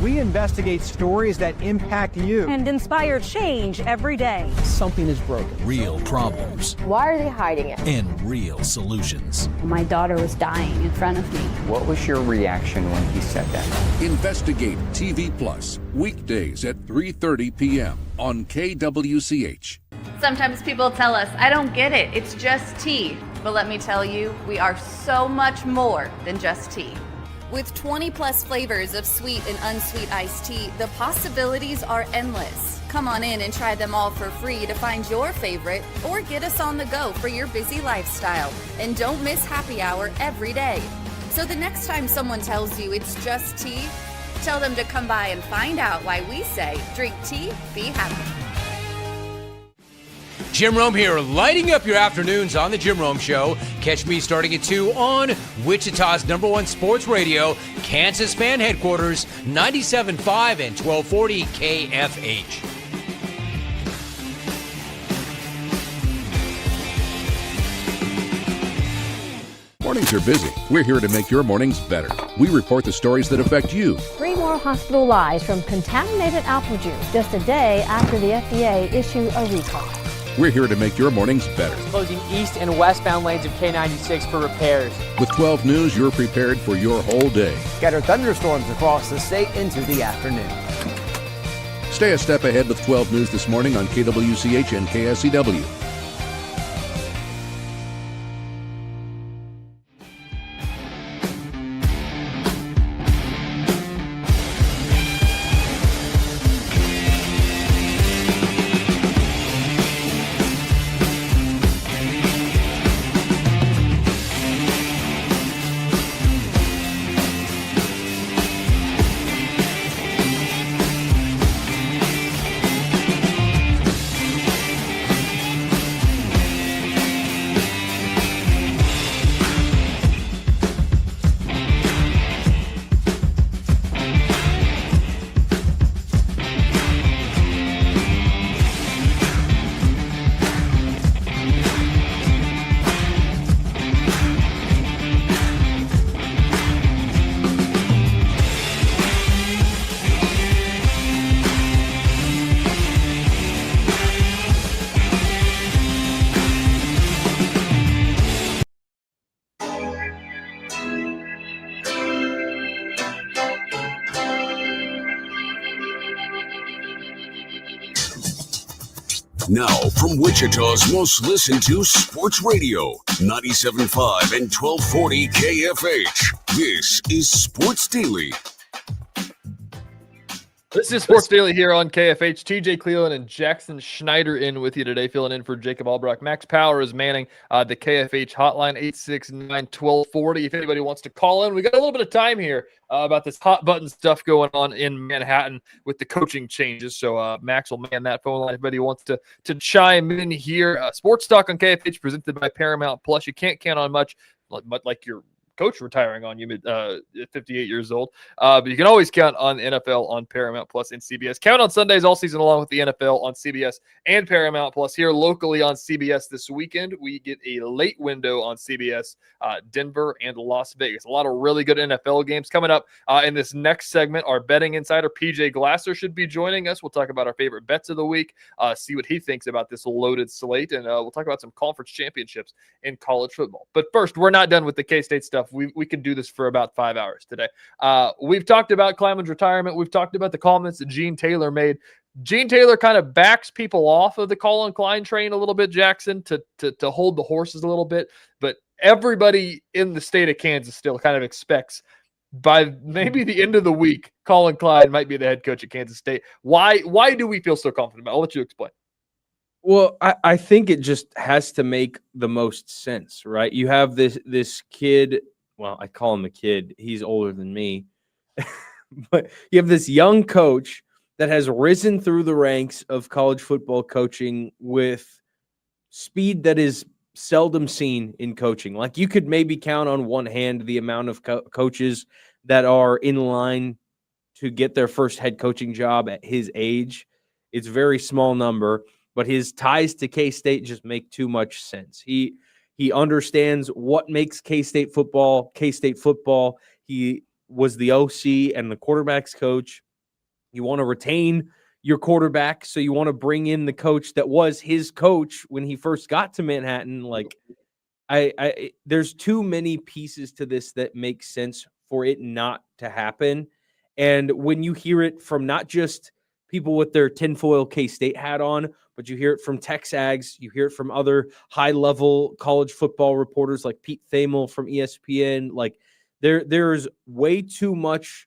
We investigate stories that impact you. And inspire change every day. Something is broken. Real problems. Why are they hiding it? And real solutions. My daughter was dying in front of me. What was your reaction when he said that? Investigate TV Plus, weekdays at 3:30 p.m. on KWCH. Sometimes people tell us, I don't get it, it's just tea. But let me tell you, we are so much more than just tea. With 20 plus flavors of sweet and unsweet iced tea, the possibilities are endless. Come on in and try them all for free to find your favorite or get us on the go for your busy lifestyle. And don't miss happy hour every day. So the next time someone tells you it's just tea, tell them to come by and find out why we say, drink tea, be happy. Jim Rome here, lighting up your afternoons on The Jim Rome Show. Catch me starting at 2 on Wichita's #1 sports radio, Kansas Fan Headquarters, 97.5 and 1240 KFH. Mornings are busy. We're here to make your mornings better. We report the stories that affect you. 3 more hospitalized from contaminated apple juice just a day after the FDA issued a recall. We're here to make your mornings better. Closing east and westbound lanes of K96 for repairs. With 12 News, you're prepared for your whole day. Scattered thunderstorms across the state into the afternoon. Stay a step ahead with 12 News this morning on KWCH and KSCW. Now, from Wichita's most listened to sports radio, 97.5 and 1240 KFH. This is Sports Daily. This is Sports Daily here on KFH. TJ Cleland and Jackson Schneider in with you today, filling in for Jacob Albrock. Max Power is manning the KFH hotline, 869-1240. If anybody wants to call in, we got a little bit of time here about this hot button stuff going on in Manhattan with the coaching changes. So Max will man that phone line. If anybody wants to chime in here. Sports Talk on KFH presented by Paramount Plus. You can't count on much like your coach retiring on you at 58 years old. But you can always count on the NFL on Paramount Plus and CBS. Count on Sundays all season long with the NFL on CBS and Paramount Plus. Here locally on CBS this weekend, we get a late window on CBS, Denver and Las Vegas. A lot of really good NFL games coming up. In this next segment, our betting insider, PJ Glasser, should be joining us. We'll talk about our favorite bets of the week, see what he thinks about this loaded slate, and we'll talk about some conference championships in college football. But first, we're not done with the K-State stuff. We could do this for about 5 hours today. We've talked about Klieman's retirement. We've talked about the comments that Gene Taylor made. Gene Taylor kind of backs people off of the Collin Klein train a little bit, Jackson, to hold the horses a little bit. But everybody in the state of Kansas still kind of expects by maybe the end of the week, Collin Klein might be the head coach at Kansas State. Why do we feel so confident about it? I'll let you explain. Well, I think it just has to make the most sense, right? You have this kid. Well, I call him a kid. He's older than me. But you have this young coach that has risen through the ranks of college football coaching with speed that is seldom seen in coaching. Like, you could maybe count on one hand the amount of coaches that are in line to get their first head coaching job at his age. It's a very small number, but his ties to K-State just make too much sense. He understands what makes K-State football K-State football. He was the OC and the quarterback's coach. You want to retain your quarterback, so you want to bring in the coach that was his coach when he first got to Manhattan. Like, there's too many pieces to this that make sense for it not to happen. And when you hear it from not just people with their tinfoil K-State hat on, but you hear it from Texags, you hear it from other high-level college football reporters like Pete Thamel from ESPN. Like, there's way too much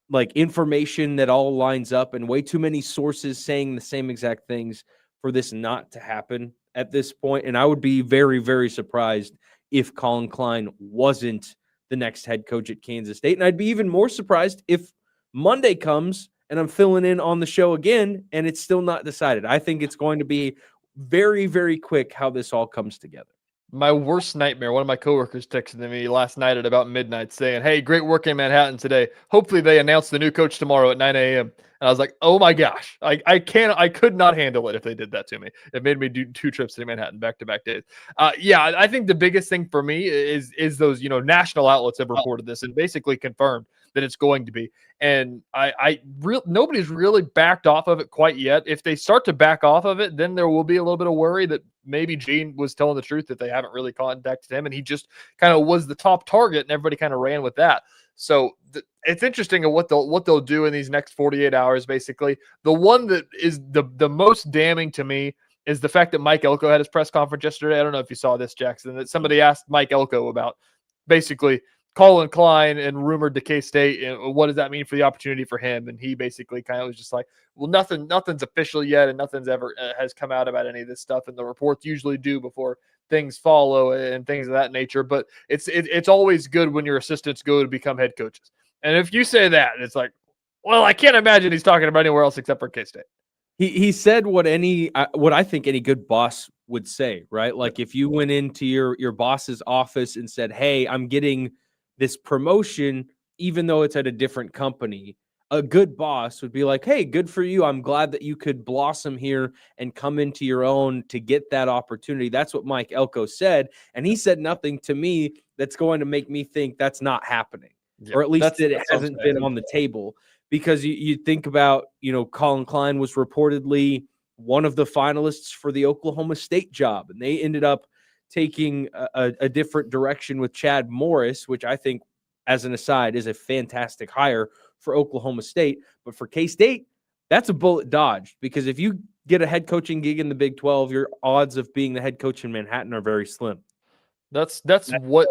like information that all lines up and way too many sources saying the same exact things for this not to happen at this point. And I would be very, very surprised if Collin Klein wasn't the next head coach at Kansas State. And I'd be even more surprised if Monday comes and I'm filling in on the show again and it's still not decided. I think it's going to be very, very quick how this all comes together. My worst nightmare, one of my coworkers texted me last night at about midnight saying, "Hey, great work in Manhattan today. Hopefully they announce the new coach tomorrow at 9 a.m. And I was like, oh my gosh, I could not handle it if they did that to me. It made me do 2 trips to Manhattan back-to-back days. Yeah, I think the biggest thing for me is those, national outlets have reported this and basically confirmed that it's going to be. And nobody's really backed off of it quite yet. If they start to back off of it, then there will be a little bit of worry that maybe Gene was telling the truth, that they haven't really contacted him and he just kind of was the top target and everybody kind of ran with that. So it's interesting what they'll do in these next 48 hours. Basically, the one that is the most damning to me is the fact that Mike Elko had his press conference yesterday. I don't know if you saw this, Jackson, that somebody asked Mike Elko about basically Collin Klein and rumored to K-State, and what does that mean for the opportunity for him? And he basically kind of was just like, well, nothing's official yet, and nothing's ever has come out about any of this stuff. And the reports usually do before things follow and things of that nature. But it's always good when your assistants go to become head coaches. And if you say that, it's like, well, I can't imagine he's talking about anywhere else except for K-State. He said what I think any good boss would say, right? Like, if you went into your boss's office and said, "Hey, I'm getting this promotion, even though it's at a different company," a good boss would be like, "Hey, good for you. I'm glad that you could blossom here and come into your own to get that opportunity." That's what Mike Elko said. And he said nothing to me that's going to make me think that's not happening, or at least that it hasn't been on the table. Because you think about, Collin Klein was reportedly one of the finalists for the Oklahoma State job, and they ended up taking a different direction with Chad Morris, which I think, as an aside, is a fantastic hire for Oklahoma State. But for K-State, that's a bullet dodged, because if you get a head coaching gig in the Big 12, your odds of being the head coach in Manhattan are very slim. That's what.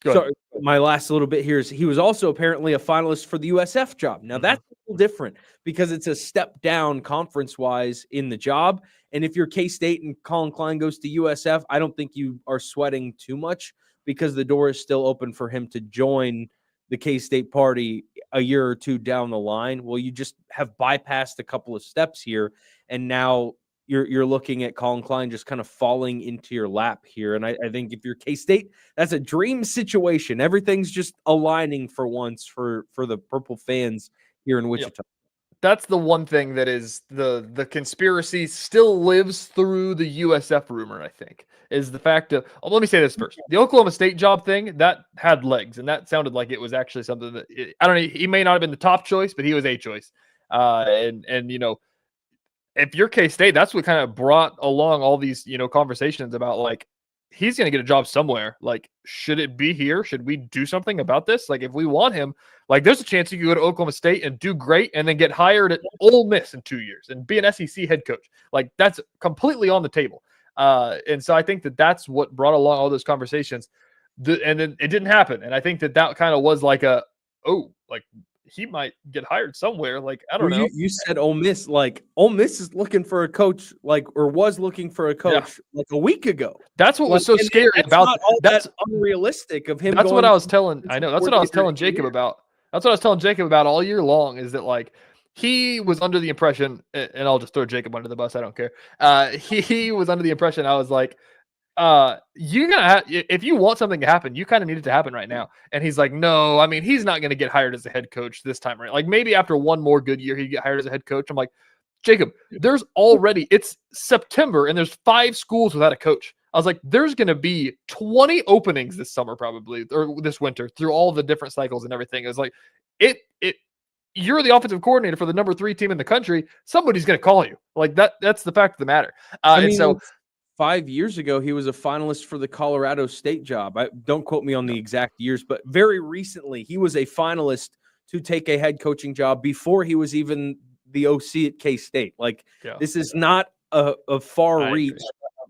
So my last little bit here is he was also apparently a finalist for the USF job. Now that's a little different because it's a step down conference-wise in the job. And if you're K-State and Collin Klein goes to USF, I don't think you are sweating too much, because the door is still open for him to join the K-State party a year or two down the line. Well, you just have bypassed a couple of steps here, and now you're looking at Collin Klein just kind of falling into your lap here. And I think if you're K-State, that's a dream situation. Everything's just aligning for once for the Purple fans here in Wichita. Yep. That's the one thing that is the conspiracy still lives through the USF rumor, I think, is the fact of, let me say this first. The Oklahoma State job thing, that had legs, and that sounded like it was actually something that, I don't know, he may not have been the top choice, but he was a choice. And you know, if you're K-State, that's what kind of brought along all these, you know, conversations about like, he's going to get a job somewhere. Like, should it be here? Should we do something about this? Like, if we want him, like, there's a chance he could go to Oklahoma State and do great and then get hired at Ole Miss in 2 years and be an SEC head coach. Like, that's completely on the table. And so I think that that's what brought along all those conversations. And then it didn't happen. And I think that that kind of was like like, he might get hired somewhere. Like, I don't know. You said Ole Miss. Like, Ole Miss is looking for a coach, like, or was looking for a coach like a week ago. That's what was so scary about that's unrealistic of him. That's what I was telling. I know. That's what I was telling Jacob about. That's what I was telling Jacob about all year long, is that like he was under the impression, and I'll just throw Jacob under the bus. I don't care. He was under the impression I was like, you're gonna if you want something to happen, you kind of need it to happen right now. And he's like, no, I mean, he's not gonna get hired as a head coach this time, right? Like, maybe after one more good year he'd get hired as a head coach. I'm like, Jacob, it's September and there's 5 schools without a coach. I was like, there's gonna be 20 openings this summer, probably, or this winter, through all the different cycles and everything. It was like, you're the offensive coordinator for the number 3 team in the country. Somebody's gonna call you. Like, that's the fact of the matter. And so 5 years ago, he was a finalist for the Colorado State job. Don't quote me on the exact years, but very recently, he was a finalist to take a head coaching job before he was even the OC at K-State. Like, this is not a far reach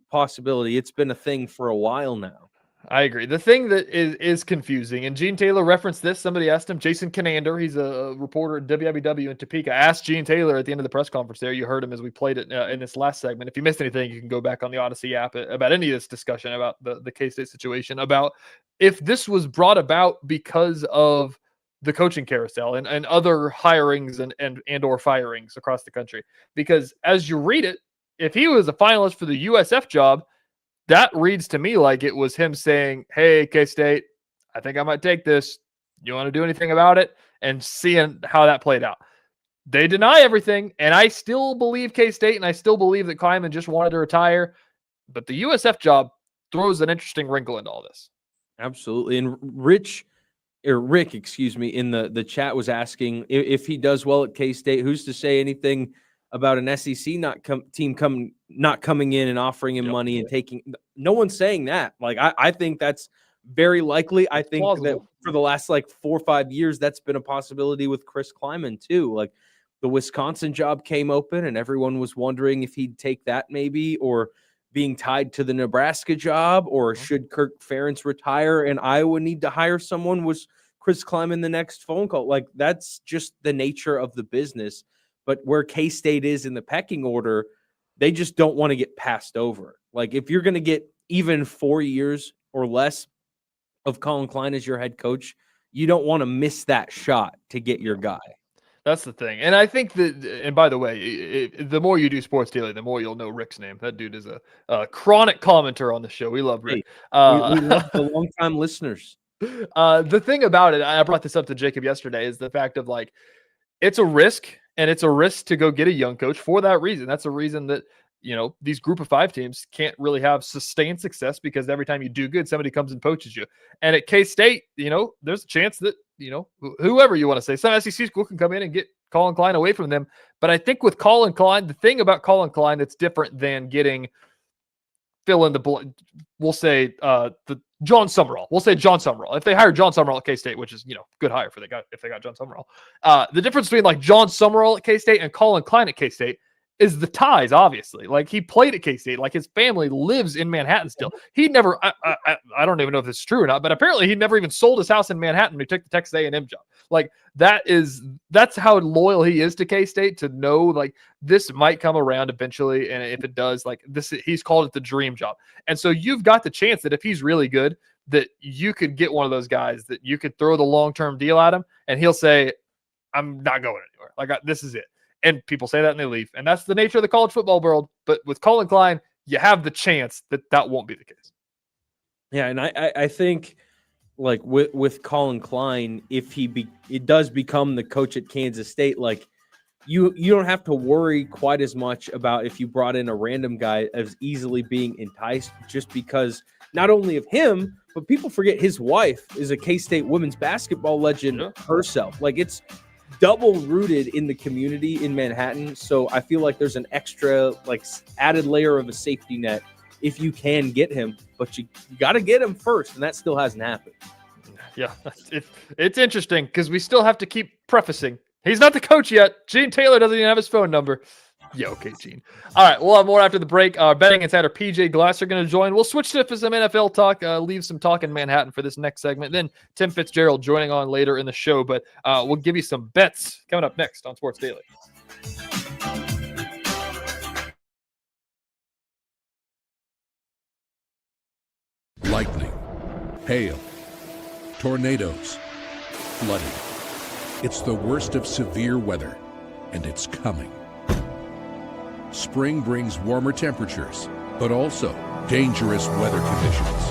possibility. It's been a thing for a while now. I agree. The thing that is confusing, and Gene Taylor referenced this. Somebody asked him, Jason Conander, he's a reporter at WWW in Topeka, asked Gene Taylor at the end of the press conference there. You heard him as we played it in this last segment. If you missed anything, you can go back on the Odyssey app about any of this discussion about the K-State situation, about if this was brought about because of the coaching carousel and other hirings and or firings across the country. Because as you read it, if he was a finalist for the USF job, that reads to me like it was him saying, hey, K-State, I think I might take this. You want to do anything about it? And seeing how that played out. They deny everything, and I still believe K-State, and I still believe that Klieman just wanted to retire. But the USF job throws an interesting wrinkle into all this. Absolutely. And Rick, in the chat was asking if he does well at K-State, who's to say anything about an SEC team not coming in and offering him money and taking. No one's saying that. Like, I think that's very likely. I think that for the last 4 or 5 years, that's been a possibility with Chris Klieman too. Like, the Wisconsin job came open and everyone was wondering if he'd take that maybe, or being tied to the Nebraska job, or should Kirk Ferentz retire and Iowa need to hire someone? Was Chris Klieman the next phone call? Like, that's just the nature of the business. But where K-State is in the pecking order, they just don't want to get passed over. Like, if you're going to get even 4 years or less of Collin Klein as your head coach, you don't want to miss that shot to get your guy. That's the thing. And I think that, and by the way, the more you do Sports Daily, the more you'll know Rick's name. That dude is a chronic commenter on the show. We love Rick. We love the longtime listeners. The thing about it, I brought this up to Jacob yesterday, is the fact of it's a risk. And it's a risk to go get a young coach for that reason. That's a reason that, these group of 5 teams can't really have sustained success, because every time you do good, somebody comes and poaches you. And at K-State, there's a chance that, whoever you want to say, some SEC school can come in and get Collin Klein away from them. But I think with Collin Klein, the thing about Collin Klein that's different than getting fill in the blank, we'll say the John Summerall. We'll say John Summerall. If they hire John Summerall at K-State, which is, good hire if they got John Summerall. The difference between John Summerall at K-State and Collin Klein at K-State is the ties, obviously. He played at K-State. His family lives in Manhattan still. He never, I don't even know if this is true or not, but apparently he never even sold his house in Manhattan when he took the Texas A&M job. That's how loyal he is to K-State, to know this might come around eventually. And if it does, he's called it the dream job. And so you've got the chance that if he's really good, that you could get one of those guys that you could throw the long-term deal at him and he'll say, I'm not going anywhere. This is it. And people say that and they leave. And that's the nature of the college football world. But with Collin Klein, you have the chance that won't be the case. Yeah, and I think like with Collin Klein, if it does become the coach at Kansas State, like you don't have to worry quite as much about if you brought in a random guy as easily being enticed, just because not only of him, but people forget his wife is a K-State women's basketball legend herself. Like, it's double rooted in the community in Manhattan. So I feel like there's an extra like added layer of a safety net if you can get him, but you got to get him first, and that still hasn't happened. Yeah, it's interesting because we still have to keep prefacing. He's not the coach yet. Gene Taylor doesn't even have his phone number. Yeah, okay, Gene. All right, we'll have more after the break. Our betting insider PJ Glass are going to join. We'll switch to some NFL talk, leave some talk in Manhattan for this next segment. Then Tim Fitzgerald joining on later in the show, but we'll give you some bets coming up next on Sports Daily. Lightning, hail, tornadoes, flooding. It's the worst of severe weather, and it's coming. Spring brings warmer temperatures, but also dangerous weather conditions.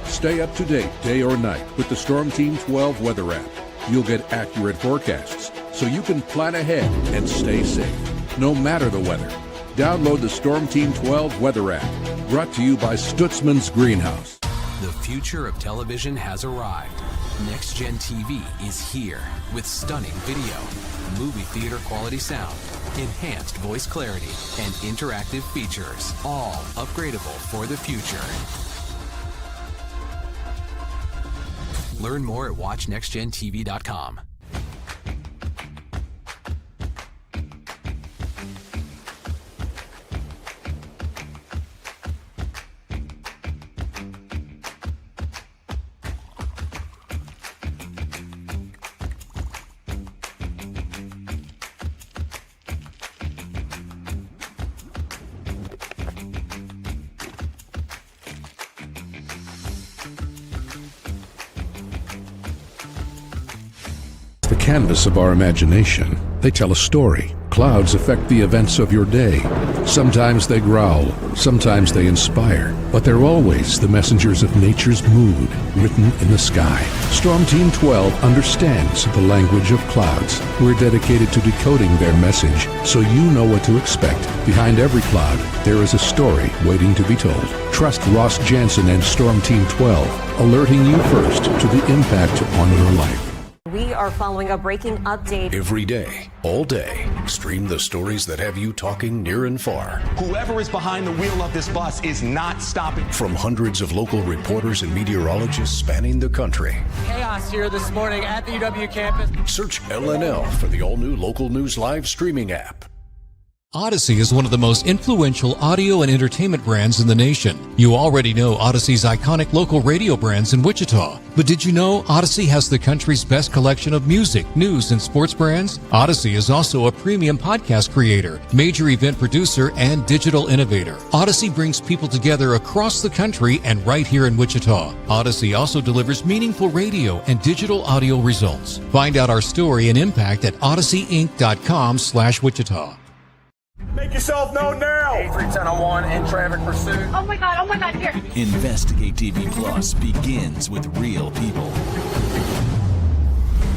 Stay up to date day or night with the Storm Team 12 weather app. You'll get accurate forecasts, so you can plan ahead and stay safe, no matter the weather. Download the Storm Team 12 weather app, brought to you by Stutzman's Greenhouse. The future of television has arrived. Next Gen TV is here with stunning video, movie theater quality sound, enhanced voice clarity, and interactive features, all upgradable for the future. Learn more at watchnextgentv.com. The canvas of our imagination. They tell a story. Clouds affect the events of your day. Sometimes they growl, sometimes they inspire, but they're always the messengers of nature's mood written in the sky. Storm Team 12 understands the language of clouds. We're dedicated to decoding their message so you know what to expect. Behind every cloud, there is a story waiting to be told. Trust Ross Jansen and Storm Team 12, alerting you first to the impact on your life. We are following a breaking update. Every day, all day, stream the stories that have you talking near and far. Whoever is behind the wheel of this bus is not stopping. From hundreds of local reporters and meteorologists spanning the country. Chaos here this morning at the UW campus. Search LNL for the all-new Local News Live streaming app. Odyssey is one of the most influential audio and entertainment brands in the nation. You already know Odyssey's iconic local radio brands in Wichita. But did you know Odyssey has the country's best collection of music, news, and sports brands? Odyssey is also a premium podcast creator, major event producer, and digital innovator. Odyssey brings people together across the country and right here in Wichita. Odyssey also delivers meaningful radio and digital audio results. Find out our story and impact at odysseyinc.com/Wichita. Make yourself known now. 310-1 in traffic pursuit. Oh my God, here. Investigate TV Plus begins with real people.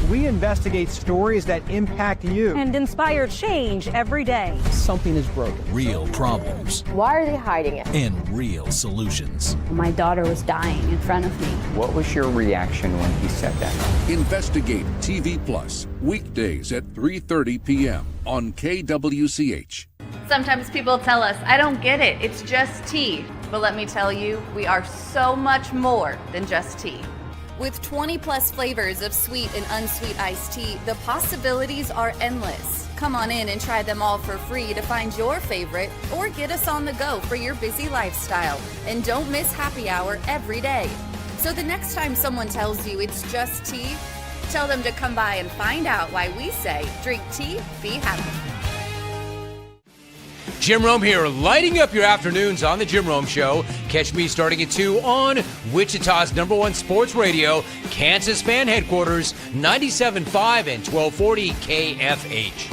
We investigate stories that impact you. And inspire change every day. Something is broken. Real problems. Why are they hiding it? And real solutions. My daughter was dying in front of me. What was your reaction when he said that? Investigate TV Plus, weekdays at 3:30 p.m. on KWCH. Sometimes people tell us, I don't get it, it's just tea. But let me tell you, we are so much more than just tea. With 20 plus flavors of sweet and unsweet iced tea, the possibilities are endless. Come on in and try them all for free to find your favorite, or get us on the go for your busy lifestyle. And don't miss happy hour every day. So the next time someone tells you it's just tea, tell them to come by and find out why we say, drink tea, be happy. Jim Rome here, lighting up your afternoons on The Jim Rome Show. Catch me starting at 2 on Wichita's #1 sports radio, Kansas fan headquarters, 97.5 and 1240 KFH.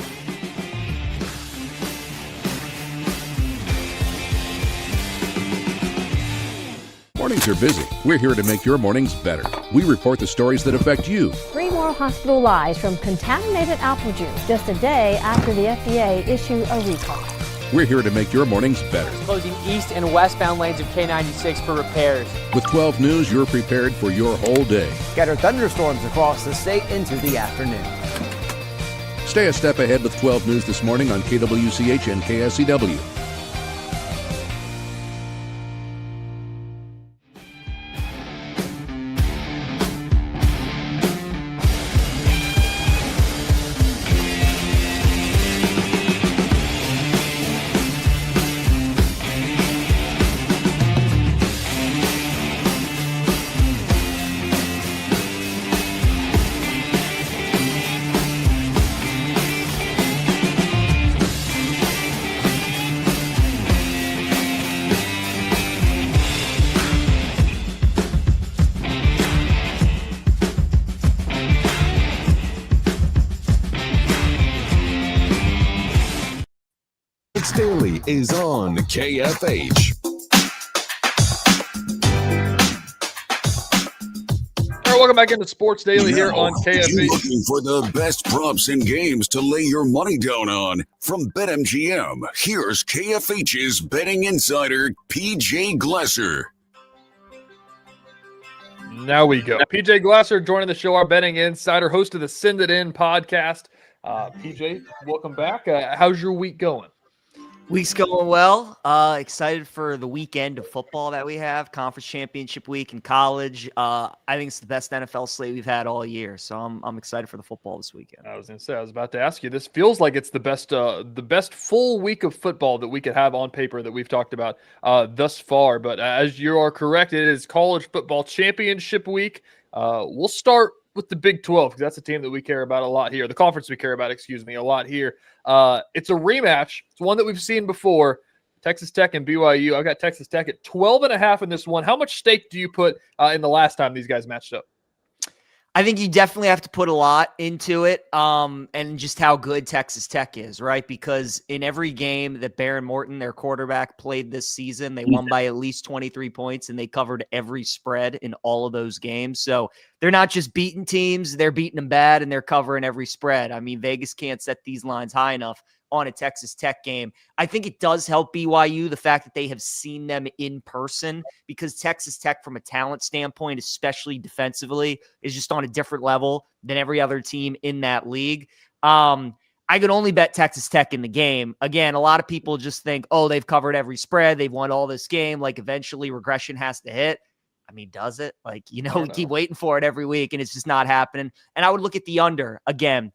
Mornings are busy. We're here to make your mornings better. We report the stories that affect you. 3 more hospitalized from contaminated apple juice just a day after the FDA issued a recall. We're here to make your mornings better. Closing east and westbound lanes of K96 for repairs. With 12 News, you're prepared for your whole day. Scattered thunderstorms across the state into the afternoon. Stay a step ahead with 12 News this morning on KWCH and KSCW. Daily is on KFH. All right, welcome back into Sports Daily here on KFH. Looking for the best props and games to lay your money down on from BetMGM. Here's KFH's betting insider, PJ Glasser. Now we go. PJ Glasser joining the show, our betting insider, host of the Send It In podcast. PJ, welcome back. How's your week going? Week's going well. Excited for the weekend of football that we have, conference championship week in college. I think it's the best NFL slate we've had all year, so I'm excited for the football this weekend. I was about to ask you. This feels like it's the best full week of football that we could have on paper that we've talked about thus far. But as you are correct, it is college football championship week. We'll start with the Big 12 because that's a team that we care about a lot here. The conference we care about, a lot here. It's a rematch. It's one that we've seen before. Texas Tech and BYU. I've got Texas Tech at 12.5 in this one. How much stake do you put in the last time these guys matched up? I think you definitely have to put a lot into it, and just how good Texas Tech is, right? Because in every game that Baron Morton, their quarterback, played this season, they won by at least 23 points, and they covered every spread in all of those games. So they're not just beating teams, they're beating them bad, and they're covering every spread. I mean, Vegas can't set these lines high enough on a Texas Tech game. I think it does help BYU, the fact that they have seen them in person, because Texas Tech, from a talent standpoint, especially defensively, is just on a different level than every other team in that league. I could only bet Texas Tech in the game. Again, a lot of people just think, oh, they've covered every spread, they've won all this game, like eventually regression has to hit. I mean, does it? Like, we keep waiting for it every week, and it's just not happening. And I would look at the under again.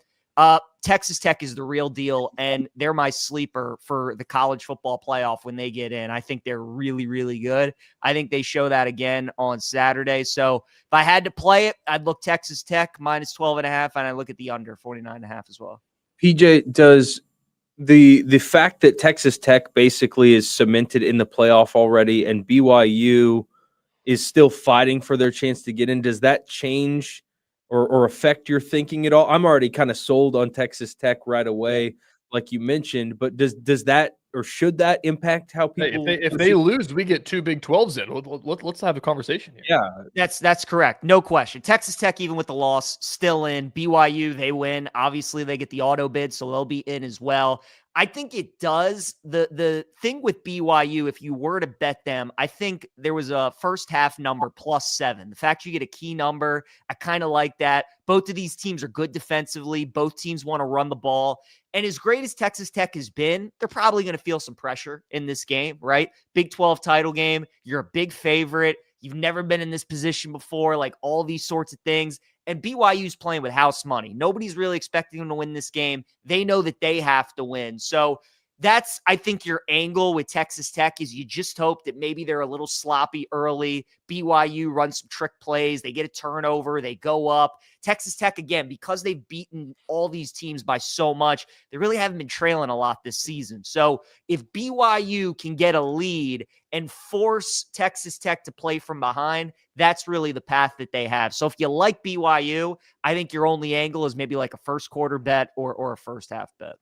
Texas Tech is the real deal, and they're my sleeper for the college football playoff when they get in. I think they're really, really good. I think they show that again on Saturday. So if I had to play it, I'd look Texas Tech minus 12.5, and I look at the under 49.5 as well. PJ, does the fact that Texas Tech basically is cemented in the playoff already and BYU is still fighting for their chance to get in, does that change or affect your thinking at all? I'm already kind of sold on Texas Tech right away, like you mentioned, but does that or should that impact how people? Hey, if they lose, we get 2 Big 12s in. Let's have a conversation here. Yeah, that's correct. No question. Texas Tech, even with the loss, still in. BYU, they win. Obviously, they get the auto bid, so they'll be in as well. I think it does. The thing with BYU, if you were to bet them, I think there was a first half number +7. The fact you get a key number, I kind of like that. Both of these teams are good defensively. Both teams want to run the ball. And as great as Texas Tech has been, they're probably going to feel some pressure in this game, right? Big 12 title game. You're a big favorite. You've never been in this position before, like all these sorts of things. And BYU's playing with house money. Nobody's really expecting them to win this game. They know that they have to win. So that's, I think, your angle with Texas Tech is you just hope that maybe they're a little sloppy early. BYU runs some trick plays. They get a turnover. They go up. Texas Tech, again, because they've beaten all these teams by so much, they really haven't been trailing a lot this season. So if BYU can get a lead and force Texas Tech to play from behind, that's really the path that they have. So if you like BYU, I think your only angle is maybe like a first quarter bet or a first half bet.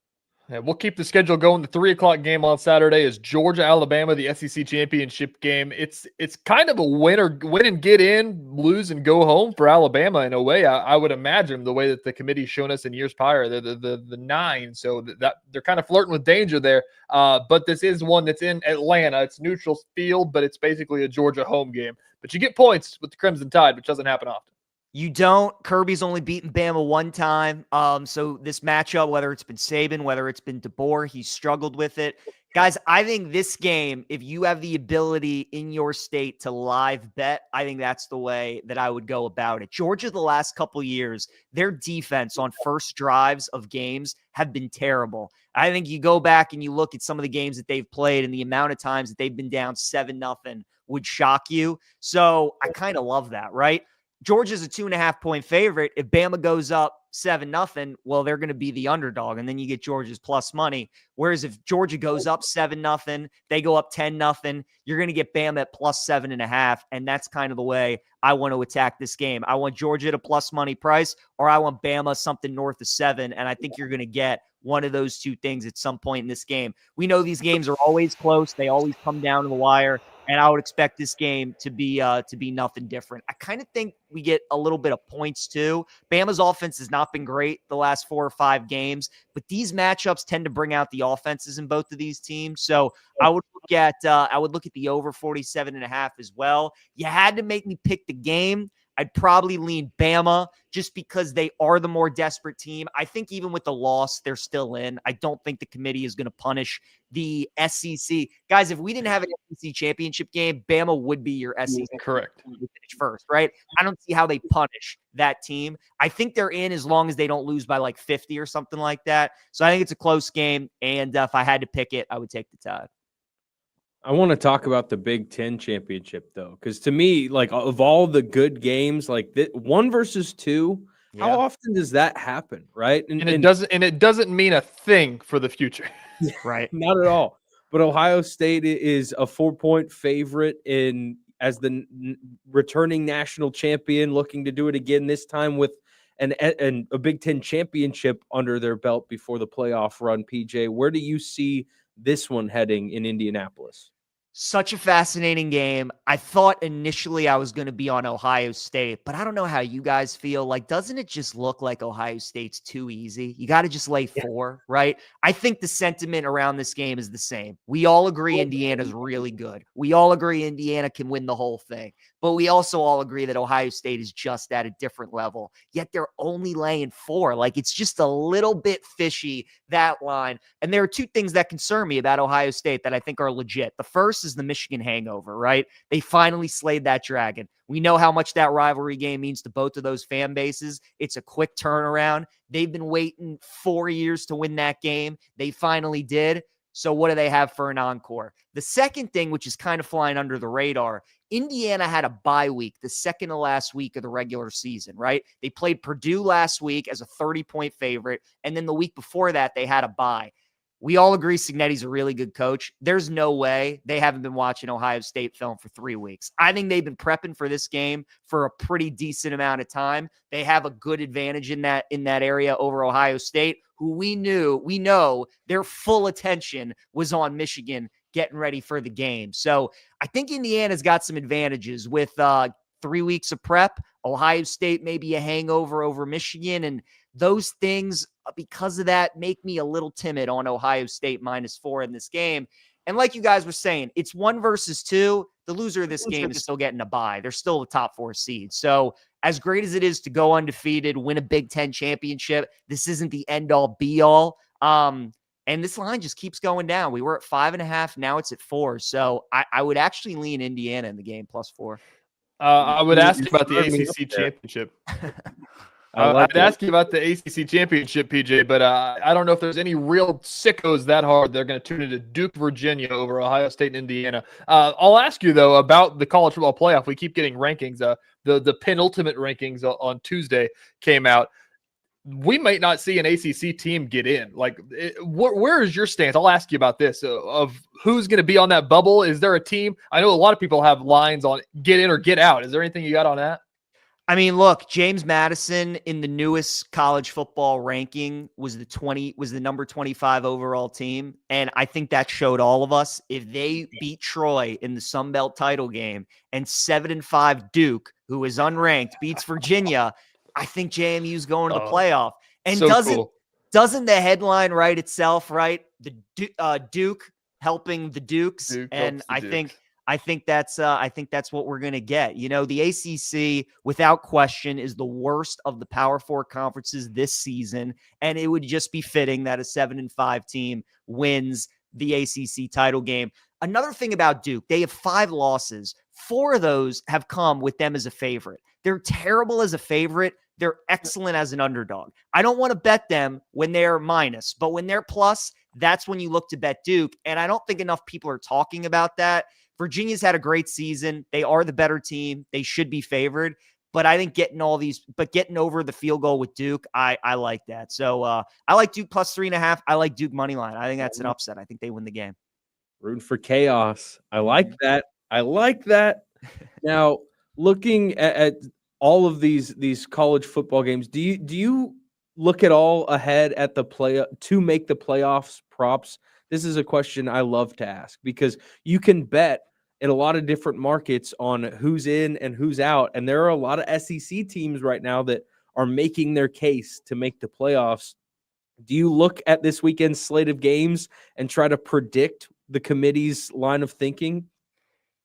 Yeah, we'll keep the schedule going. The 3:00 game on Saturday is Georgia, Alabama, the SEC championship game. It's kind of a win and get in, lose and go home for Alabama in a way. I would imagine the way that the committee's shown us in years prior. They're the 9, so that they're kind of flirting with danger there. But this is one that's in Atlanta. It's neutral field, but it's basically a Georgia home game. But you get points with the Crimson Tide, which doesn't happen often. You don't. Kirby's only beaten Bama one time. So this matchup, whether it's been Saban, whether it's been DeBoer, he's struggled with it. Guys, I think this game, if you have the ability in your state to live bet, I think that's the way that I would go about it. Georgia, the last couple years, their defense on first drives of games have been terrible. I think you go back and you look at some of the games that they've played and the amount of times that they've been down 7-0 would shock you. So I kind of love that, right? Georgia's a 2.5-point favorite. If Bama goes up 7-0, well, they're going to be the underdog, and then you get Georgia's plus money. Whereas if Georgia goes up 7-0, they go up 10-0, you're going to get Bama at plus 7.5, and that's kind of the way I want to attack this game. I want Georgia at a plus money price, or I want Bama something north of 7, and I think you're going to get one of those two things at some point in this game. We know these games are always close. They always come down to the wire. And I would expect this game to be nothing different. I kind of think we get a little bit of points too. Bama's offense has not been great the last 4 or 5 games, but these matchups tend to bring out the offenses in both of these teams. So I would look at the over 47.5 as well. You had to make me pick the game. I'd probably lean Bama just because they are the more desperate team. I think even with the loss, they're still in. I don't think the committee is going to punish the SEC. Guys, if we didn't have an SEC championship game, Bama would be your SEC. Correct. Finish first, right? I don't see how they punish that team. I think they're in as long as they don't lose by like 50 or something like that. So I think it's a close game. And if I had to pick it, I would take the Tide. I want to talk about the Big Ten championship, though, because to me, like of all the good games, like 1 versus 2, how often does that happen, right? And it doesn't mean a thing for the future, right? Not at all. But Ohio State is a 4-point favorite as the returning national champion, looking to do it again this time with a Big Ten championship under their belt before the playoff run. PJ, where do you see this one heading in Indianapolis? Such a fascinating game. I thought initially I was going to be on Ohio State, but I don't know how you guys feel. Like, doesn't it just look like Ohio State's too easy? You got to just lay 4, right? I think the sentiment around this game is the same. We all agree Indiana's really good. We all agree Indiana can win the whole thing, but we also all agree that Ohio State is just at a different level, yet they're only laying 4. Like, it's just a little bit fishy, that line. And there are 2 things that concern me about Ohio State that I think are legit. The first is the Michigan hangover, right? They finally slayed that dragon. We know how much that rivalry game means to both of those fan bases. It's a quick turnaround. They've been waiting 4 years to win that game. They finally did. So what do they have for an encore? The second thing, which is kind of flying under the radar, Indiana had a bye week, the second to last week of the regular season, right? They played Purdue last week as a 30-point favorite, and then the week before that, they had a bye. We all agree Cignetti's a really good coach. There's no way they haven't been watching Ohio State film for 3 weeks. I think they've been prepping for this game for a pretty decent amount of time. They have a good advantage in that area over Ohio State, who we know their full attention was on Michigan getting ready for the game. So I think Indiana's got some advantages with 3 weeks of prep. Ohio State maybe a hangover over Michigan, and those things, because of that, make me a little timid on Ohio State -4 in this game. And like you guys were saying, it's 1 versus 2. The loser of this game is still getting a bye. They're still the top 4 seed. So as great as it is to go undefeated, win a Big Ten championship, this isn't the end-all, be-all. And this line just keeps going down. We were at 5.5. Now it's at 4. So I would actually lean Indiana in the game +4. I would ask you about the ACC championship. I'd ask you about the ACC championship, PJ, but I don't know if there's any real sickos that hard they're going to tune into Duke, Virginia over Ohio State and Indiana. I'll ask you, though, about the college football playoff. We keep getting rankings. The penultimate rankings on Tuesday came out. We might not see an ACC team get in. Like, where is your stance? I'll ask you about this, of who's going to be on that bubble. Is there a team? I know a lot of people have lines on get in or get out. Is there anything you got on that? I mean, look, James Madison in the newest college football ranking was the number 25 overall team. And I think that showed all of us, if they beat Troy in the Sun Belt title game and 7-5 Duke, who is unranked, beats Virginia, I think JMU's going to the playoff. And so doesn't the headline write itself, right? The Duke helping the Dukes. And I think that's what we're going to get. You know, the ACC, without question, is the worst of the Power Four conferences this season, and it would just be fitting that a 7-5 team wins the ACC title game. Another thing about Duke, they have 5 losses. 4 of those have come with them as a favorite. They're terrible as a favorite. They're excellent as an underdog. I don't want to bet them when they're minus, but when they're plus, that's when you look to bet Duke. And I don't think enough people are talking about that. Virginia's had a great season. They are the better team. They should be favored. But I think getting over the field goal with Duke, I like that. So I like Duke plus 3.5. I like Duke money line. I think that's an upset. I think they win the game. Rooting for chaos. I like that. Now, looking at all of these college football games, do you look at all ahead at the play to make the playoffs props? This is a question I love to ask because you can bet in a lot of different markets on who's in and who's out. And there are a lot of SEC teams right now that are making their case to make the playoffs. Do you look at this weekend's slate of games and try to predict the committee's line of thinking?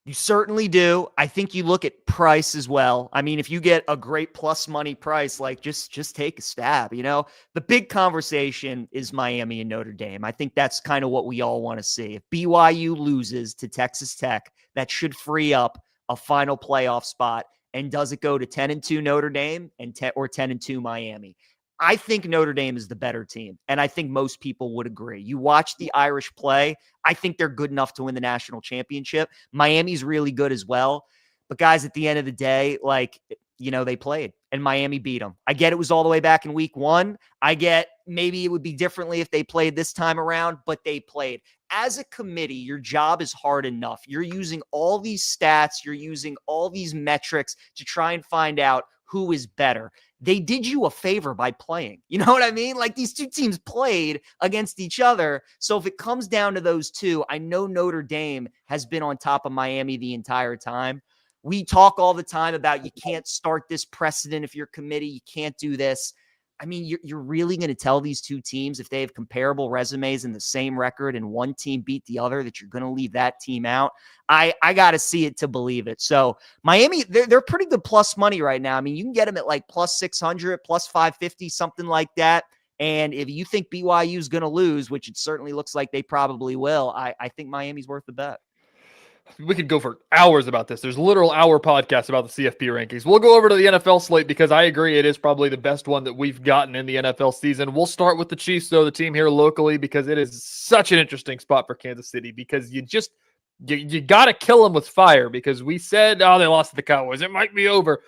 You certainly do. I think you look at price as well. I mean, if you get a great plus money price, like just take a stab, you know. The big conversation is Miami and Notre Dame. I think that's kind of what we all want to see. If BYU loses to Texas Tech, that should free up a final playoff spot. And does it go to 10-2 Notre Dame or 10-2 Miami? I think Notre Dame is the better team, and I think most people would agree. You watch the Irish play, I think they're good enough to win the national championship. Miami's really good as well. But guys, at the end of the day, they played, and Miami beat them. I get it was all the way back in week 1. I get maybe it would be differently if they played this time around, but they played. As a committee, your job is hard enough. You're using all these stats, you're using all these metrics to try and find out who is better. They did you a favor by playing. You know what I mean? Like, these two teams played against each other. So if it comes down to those two, I know Notre Dame has been on top of Miami the entire time. We talk all the time about you can't start this precedent if you're committee. You can't do this. I mean, you're really going to tell these two teams, if they have comparable resumes and the same record and one team beat the other, that you're going to leave that team out? I got to see it to believe it. So Miami, they're pretty good plus money right now. I mean, you can get them at like plus 600, plus 550, something like that. And if you think BYU is going to lose, which it certainly looks like they probably will, I think Miami's worth the bet. We could go for hours about this. There's literal hour podcasts about the CFP rankings. We'll go over to the NFL slate because I agree it is probably the best one that we've gotten in the NFL season. We'll start with the Chiefs, though, the team here locally, because it is such an interesting spot for Kansas City because you got to kill them with fire because we said, they lost to the Cowboys. It might be over,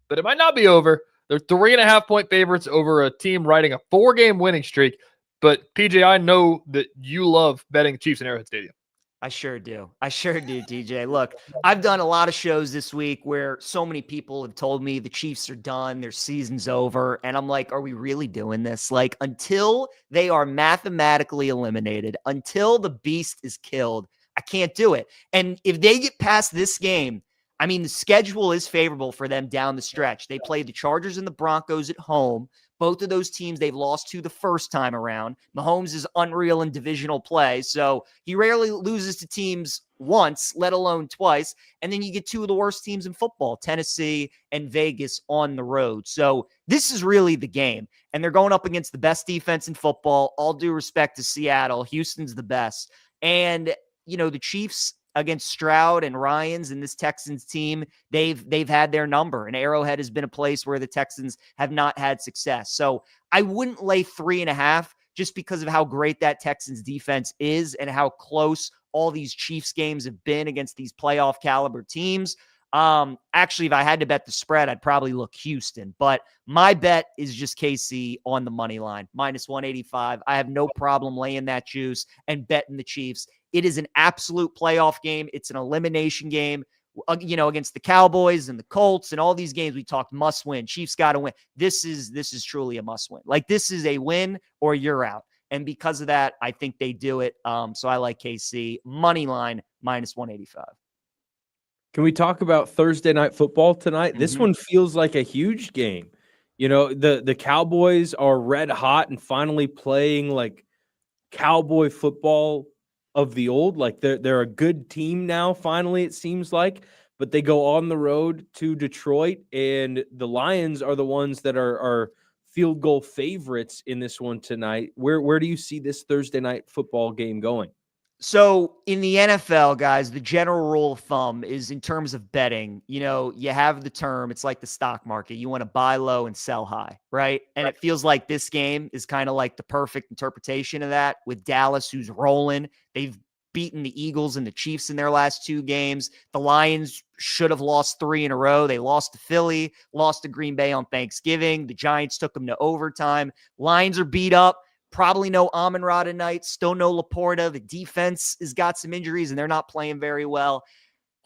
but it might not be over. They're 3.5-point favorites over a team riding a 4-game winning streak. But, PJ, I know that you love betting the Chiefs in Arrowhead Stadium. I sure do, DJ. Look, I've done a lot of shows this week where so many people have told me the Chiefs are done, their season's over. And I'm like, are we really doing this? Like, until they are mathematically eliminated, until the beast is killed, I can't do it. And if they get past this game, I mean, the schedule is favorable for them down the stretch. They play the Chargers and the Broncos at home. Both of those teams they've lost to the first time around. Mahomes is unreal in divisional play, so he rarely loses to teams once, let alone twice. And then you get two of the worst teams in football, Tennessee and Vegas, on the road. So this is really the game. And they're going up against the best defense in football. All due respect to Seattle, Houston's the best. And, the Chiefs against Stroud and Ryans and this Texans team, they've had their number. And Arrowhead has been a place where the Texans have not had success. So I wouldn't lay 3.5 just because of how great that Texans defense is and how close all these Chiefs games have been against these playoff caliber teams. Actually, if I had to bet the spread, I'd probably look Houston, but my bet is just KC on the money line, minus 185. I have no problem laying that juice and betting the Chiefs. It is an absolute playoff game. It's an elimination game. against the Cowboys and the Colts and all these games we talked must win. Chiefs got to win. This is truly a must win. Like, this is a win or you're out. And because of that, I think they do it. So I like KC money line -185. Can we talk about Thursday night football tonight? This one feels like a huge game. You know, the Cowboys are red hot and finally playing like Cowboy football of the old. Like they're a good team now, finally, it seems like. But they go on the road to Detroit, and the Lions are the ones that are field goal favorites in this one tonight. Where do you see this Thursday night football game going? So in the NFL, guys, the general rule of thumb is in terms of betting, you have the term, it's like the stock market. You want to buy low and sell high, right? And it feels like this game is kind of like the perfect interpretation of that with Dallas, who's rolling. They've beaten the Eagles and the Chiefs in their last 2 games. The Lions should have lost 3 in a row. They lost to Philly, lost to Green Bay on Thanksgiving. The Giants took them to overtime. Lions are beat up. Probably no Amon-Ra tonight. Still no Laporta. The defense has got some injuries, and they're not playing very well.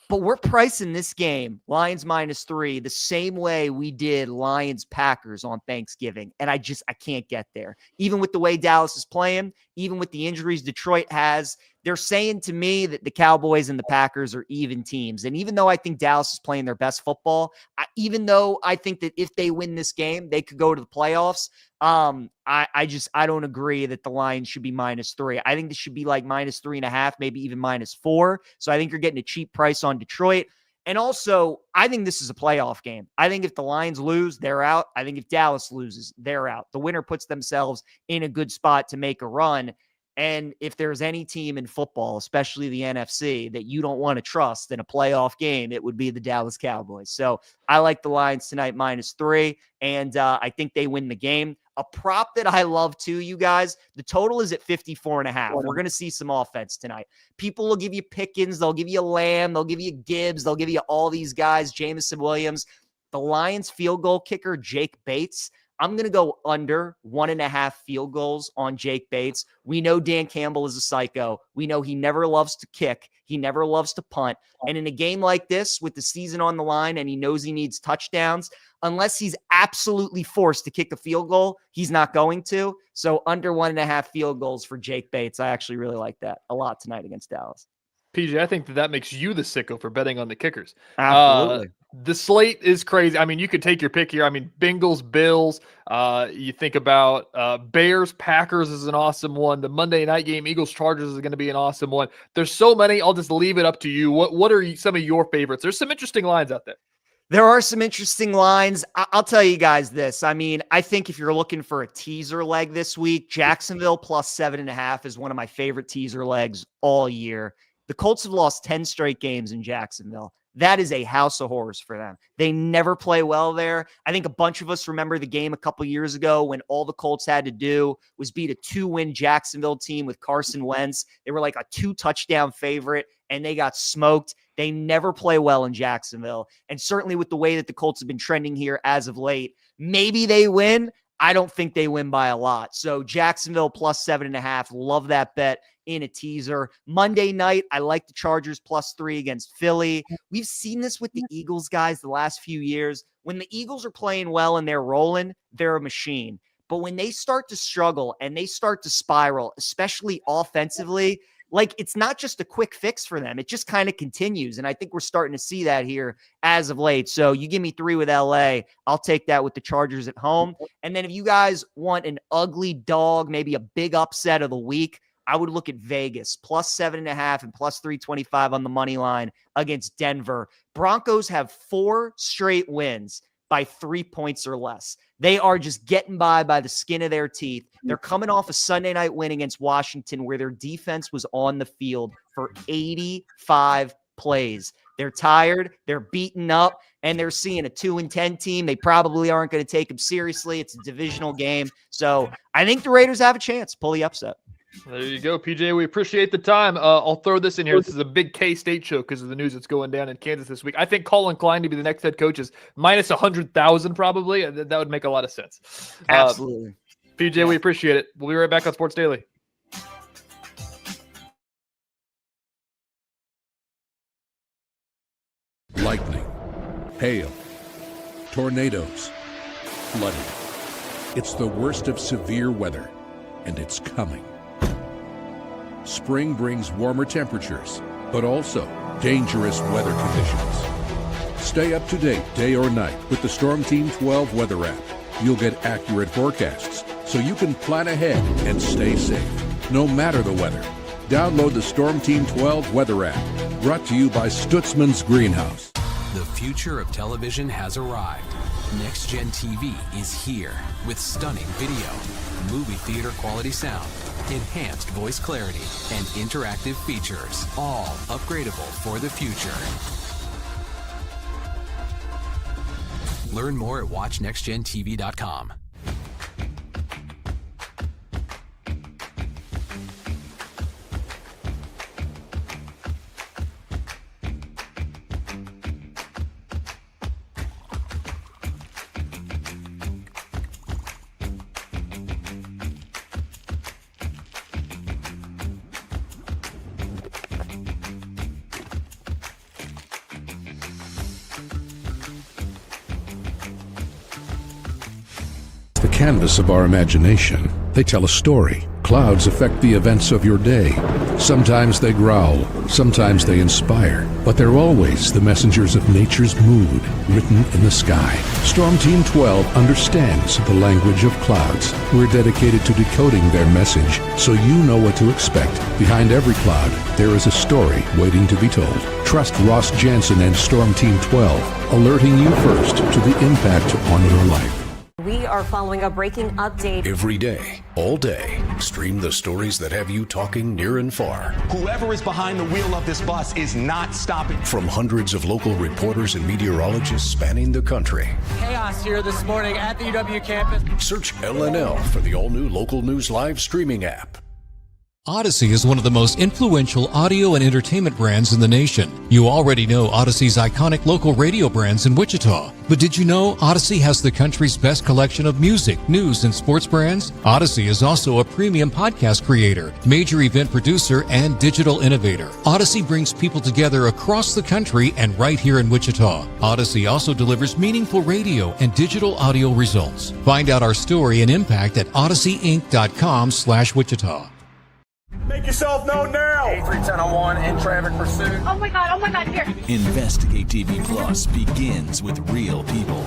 But we're pricing this game, Lions -3, the same way we did Lions-Packers on Thanksgiving. And I can't get there. Even with the way Dallas is playing, even with the injuries Detroit has, they're saying to me that the Cowboys and the Packers are even teams. And even though I think Dallas is playing their best football, even though I think that if they win this game, they could go to the playoffs, I don't agree that the Lions should be -3. I think this should be like -3.5, maybe even -4. So I think you're getting a cheap price on Detroit. And also, I think this is a playoff game. I think if the Lions lose, they're out. I think if Dallas loses, they're out. The winner puts themselves in a good spot to make a run. And if there's any team in football, especially the NFC, that you don't want to trust in a playoff game, it would be the Dallas Cowboys. So I like the Lions tonight -3, and I think they win the game. A prop that I love too, you guys, the total is at 54.5. We're going to see some offense tonight. People will give you Pickens. They'll give you Lamb. They'll give you Gibbs. They'll give you all these guys, Jameson Williams. The Lions field goal kicker, Jake Bates, I'm going to go under 1.5 field goals on Jake Bates. We know Dan Campbell is a psycho. We know he never loves to kick. He never loves to punt. And in a game like this with the season on the line and he knows he needs touchdowns, unless he's absolutely forced to kick a field goal, he's not going to. So under 1.5 field goals for Jake Bates. I actually really like that a lot tonight against Dallas. PJ, I think that makes you the sicko for betting on the kickers. Absolutely. The slate is crazy. I mean, you could take your pick here. I mean, Bengals, Bills. You think about Bears, Packers is an awesome one. The Monday night game, Eagles, Chargers is going to be an awesome one. There's so many. I'll just leave it up to you. What are some of your favorites? There's some interesting lines out there. There are some interesting lines. I'll tell you guys this. I mean, I think if you're looking for a teaser leg this week, Jacksonville +7.5 is one of my favorite teaser legs all year. The Colts have lost 10 straight games in Jacksonville. That is a house of horrors for them. They never play well there. I think a bunch of us remember the game a couple years ago when all the Colts had to do was beat a 2-win Jacksonville team with Carson Wentz. They were like a 2-touchdown favorite, and they got smoked. They never play well in Jacksonville. And certainly with the way that the Colts have been trending here as of late, maybe they win. I don't think they win by a lot. So Jacksonville +7.5. Love that bet in a teaser. Monday night, I like the Chargers +3 against Philly. We've seen this with the Eagles, guys, the last few years. When the Eagles are playing well and they're rolling, they're a machine. But when they start to struggle and they start to spiral, especially offensively, like it's not just a quick fix for them. It just kind of continues. And I think we're starting to see that here as of late. So you give me 3 with LA, I'll take that with the Chargers at home. And then if you guys want an ugly dog, maybe a big upset of the week, I would look at Vegas +7.5 and +325 on the money line against Denver. Broncos have 4 straight wins by 3 points or less. They are just getting by the skin of their teeth. They're coming off a Sunday night win against Washington where their defense was on the field for 85 plays. They're tired, they're beaten up, and they're seeing a 2-10 team. They probably aren't going to take them seriously. It's a divisional game. So I think the Raiders have a chance to pull the upset. There you go, PJ. We appreciate the time. I'll throw this in here. This is a big K-State show because of the news that's going down in Kansas this week. I think Collin Klein to be the next head coach is -100,000 probably. That would make a lot of sense. Absolutely. PJ, we appreciate it. We'll be right back on Sports Daily. hail, tornadoes, flooding. It's the worst of severe weather, and it's coming. Spring brings warmer temperatures, but also dangerous weather conditions. Stay up to date day or night with the Storm Team 12 weather app. You'll get accurate forecasts, so you can plan ahead and stay safe, no matter the weather. Download the Storm Team 12 weather app, brought to you by Stutzman's Greenhouse. The future of television has arrived. Next Gen TV is here with stunning video, movie theater quality sound, enhanced voice clarity, and interactive features, all upgradable for the future. Learn more at watchnextgentv.com. The canvas of our imagination. They tell a story. Clouds affect the events of your day. Sometimes they growl, sometimes they inspire, but they're always the messengers of nature's mood written in the sky. Storm Team 12 understands the language of clouds. We're dedicated to decoding their message so you know what to expect. Behind every cloud, there is a story waiting to be told. Trust Ross Jansen and Storm Team 12, alerting you first to the impact on your life. We are following a breaking update. Every day, all day, stream the stories that have you talking near and far. Whoever is behind the wheel of this bus is not stopping. From hundreds of local reporters and meteorologists spanning the country. Chaos here this morning at the UW campus. Search LNL for the all-new Local News Live streaming app. Odyssey is one of the most influential audio and entertainment brands in the nation. You already know Odyssey's iconic local radio brands in Wichita. But did you know Odyssey has the country's best collection of music, news, and sports brands? Odyssey is also a premium podcast creator, major event producer, and digital innovator. Odyssey brings people together across the country and right here in Wichita. Odyssey also delivers meaningful radio and digital audio results. Find out our story and impact at odysseyinc.com/Wichita. Make yourself known now. 831001 in traffic pursuit. Oh my God, here. Investigate TV Plus begins with real people.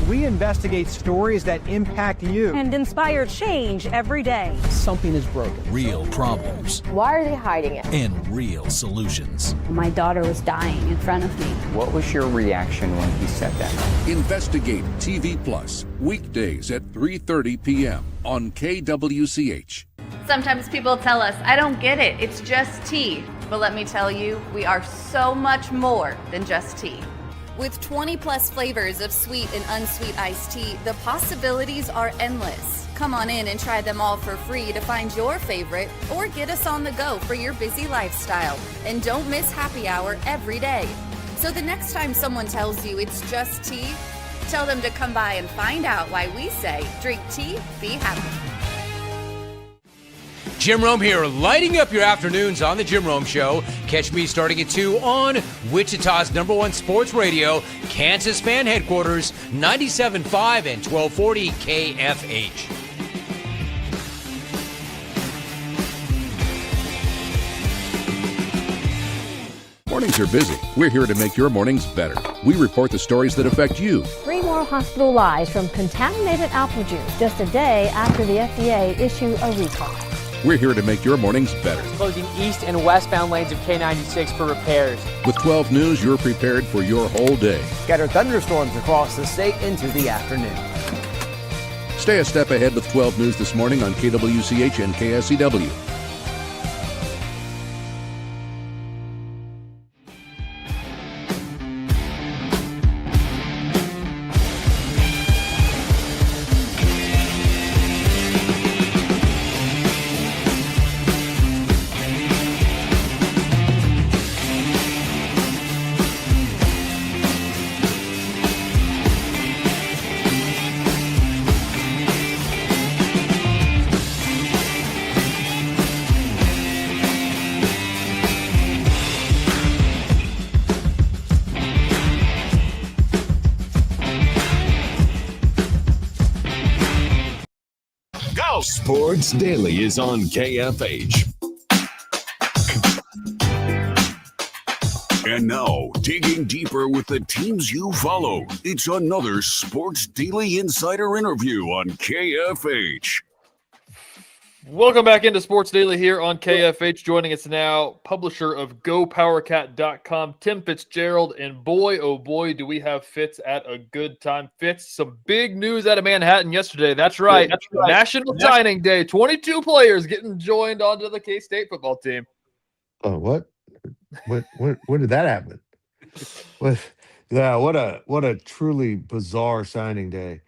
We investigate stories that impact you. And inspire change every day. Something is broken. Real problems. Why are they hiding it? And real solutions. My daughter was dying in front of me. What was your reaction when he said that? Investigate TV Plus, weekdays at 3:30 p.m. on KWCH. Sometimes people tell us, I don't get it, it's just tea. But let me tell you, we are so much more than just tea. With 20 plus flavors of sweet and unsweet iced tea, the possibilities are endless. Come on in and try them all for free to find your favorite or get us on the go for your busy lifestyle. And don't miss happy hour every day. So the next time someone tells you it's just tea, tell them to come by and find out why we say drink tea, be happy. Jim Rome here, lighting up your afternoons on The Jim Rome Show. Catch me starting at 2 on Wichita's #1 sports radio, Kansas fan headquarters, 97.5 and 1240 KFH. Mornings are busy. We're here to make your mornings better. We report the stories that affect you. 3 more hospital lies from contaminated apple juice just a day after the FDA issued a recall. We're here to make your mornings better. Closing east and westbound lanes of K96 for repairs. With 12 News, you're prepared for your whole day. Scattered thunderstorms across the state into the afternoon. Stay a step ahead with 12 News this morning on KWCH and KSCW. Sports Daily is on KFH. And now, digging deeper with the teams you follow, it's another Sports Daily Insider interview on KFH. Welcome back into Sports Daily here on KFH. Joining us now, publisher of GoPowerCat.com, Tim Fitzgerald. And boy, oh boy, do we have Fitz at a good time. Fitz, some big news out of Manhattan yesterday. That's right. National Signing Day. 22 players getting joined onto the K-State football team. Oh, what? When did that happen? What a truly bizarre signing day.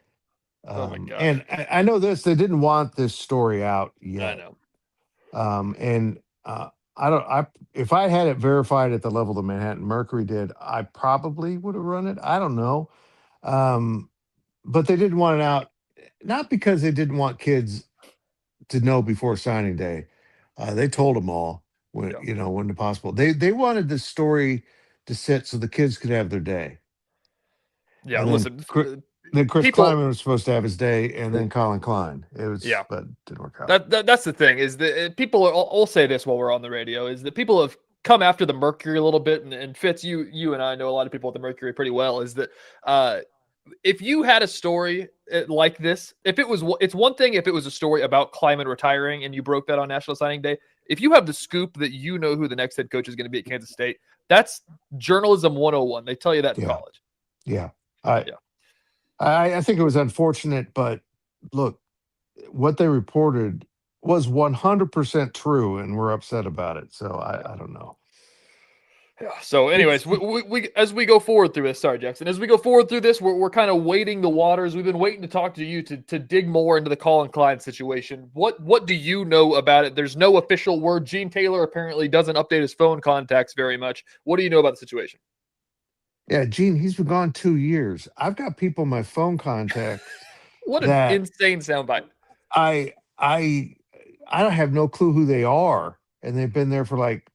Oh my God. And I know this, they didn't want this story out yet. I know. If I had it verified at the level the Manhattan Mercury did, I probably would have run it. I don't know. But they didn't want it out, not because they didn't want kids to know before signing day. They told them all when possible. They wanted this story to sit so the kids could have their day. Yeah, and listen. Then Chris Klieman was supposed to have his day, and then Collin Klein. But it didn't work out. That's the thing, is that people I'll say this while we're on the radio, is that people have come after the Mercury a little bit, and Fitz, you and I know a lot of people at the Mercury pretty well, is that if you had a story like this, it's one thing if it was a story about Klieman retiring and you broke that on National Signing Day. If you have the scoop that you know who the next head coach is going to be at Kansas State, that's journalism 101. They tell you that in college. Yeah. I think it was unfortunate, but look, what they reported was 100% true, and we're upset about it. So I don't know. Yeah. So, anyways, we as we go forward through this, sorry, Jackson, as we go forward through this, we're kind of wading the waters. We've been waiting to talk to you to dig more into the Collin Klein situation. What do you know about it? There's no official word. Gene Taylor apparently doesn't update his phone contacts very much. What do you know about the situation? Yeah, Gene, he's been gone 2 years. I've got people in my phone contacts. What an insane soundbite. I don't have no clue who they are, and they've been there for like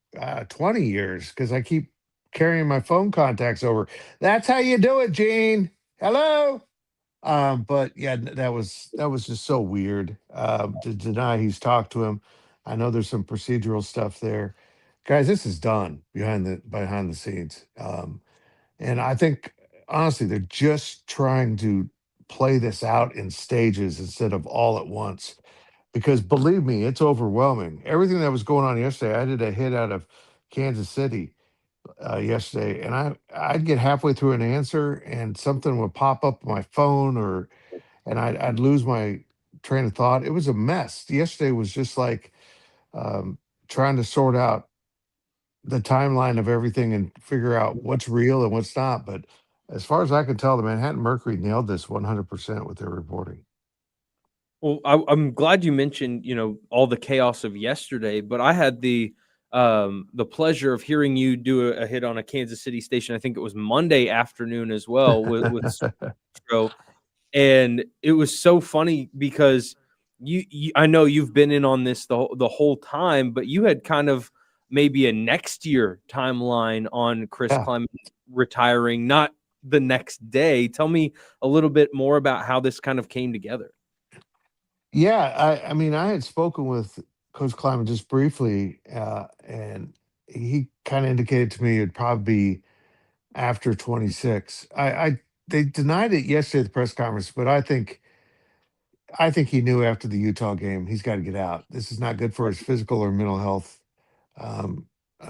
20 years because I keep carrying my phone contacts over. That's how you do it, Gene. Hello. But yeah, that was just so weird to deny he's talked to him. I know there's some procedural stuff there, guys. This is done behind the scenes, and I think honestly they're just trying to play this out in stages instead of all at once. Because believe me, it's overwhelming. Everything that was going on yesterday, I did a hit out of Kansas City yesterday, and I'd get halfway through an answer, and something would pop up on my phone, and I'd lose my train of thought. It was a mess. Yesterday was just like trying to sort out the timeline of everything and figure out what's real and what's not. But as far as I can tell, the Manhattan Mercury nailed this 100% with their reporting. Well, I'm glad you mentioned, all the chaos of yesterday, but I had the pleasure of hearing you do a hit on a Kansas City station. I think it was Monday afternoon as well with Stro. And it was so funny because you I know you've been in on this the whole time, but you had kind of maybe a next year timeline on Chris Klieman retiring, not the next day. Tell me a little bit more about how this kind of came together. Yeah, I mean, I had spoken with Coach Klieman just briefly, and he kind of indicated to me it'd probably be after 26. They denied it yesterday at the press conference, but I think he knew after the Utah game he's got to get out. This is not good for his physical or mental health.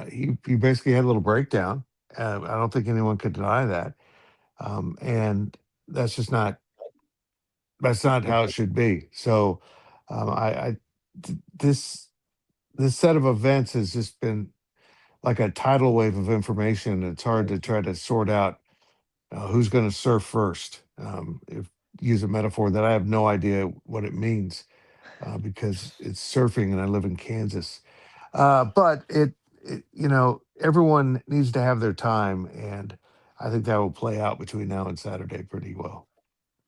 He basically had a little breakdown. I don't think anyone could deny that, and that's just not. That's not how it should be. So, this set of events has just been like a tidal wave of information. It's hard to try to sort out who's going to surf first. If use a metaphor that I have no idea what it means because it's surfing and I live in Kansas. But everyone needs to have their time, and I think that will play out between now and Saturday pretty well.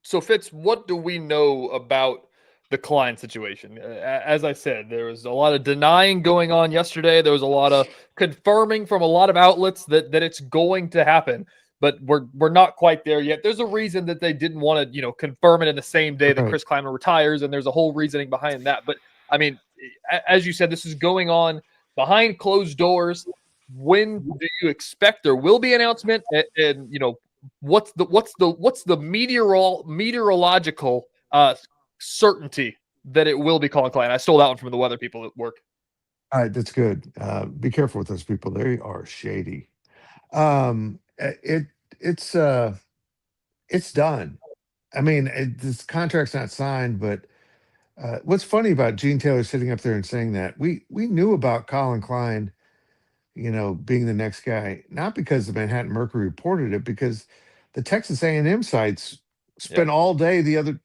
So, Fitz, what do we know about the Klein situation? As I said, there was a lot of denying going on yesterday. There was a lot of confirming from a lot of outlets that it's going to happen. but we're not quite there yet. There's a reason that they didn't want to, confirm it in the same day that Chris Klieman retires, and there's a whole reasoning behind that. But I mean, as you said, this is going on behind closed doors. When do you expect there will be an announcement? And what's the meteorological certainty that it will be Collin Klein? I stole that one from the weather people at work. All right, that's good. Be careful with those people; they are shady. It's done. I mean, this contract's not signed, but what's funny about Gene Taylor sitting up there and saying that we knew about Collin Klein, being the next guy, not because the Manhattan Mercury reported it, because the Texas A&M sites spent all day the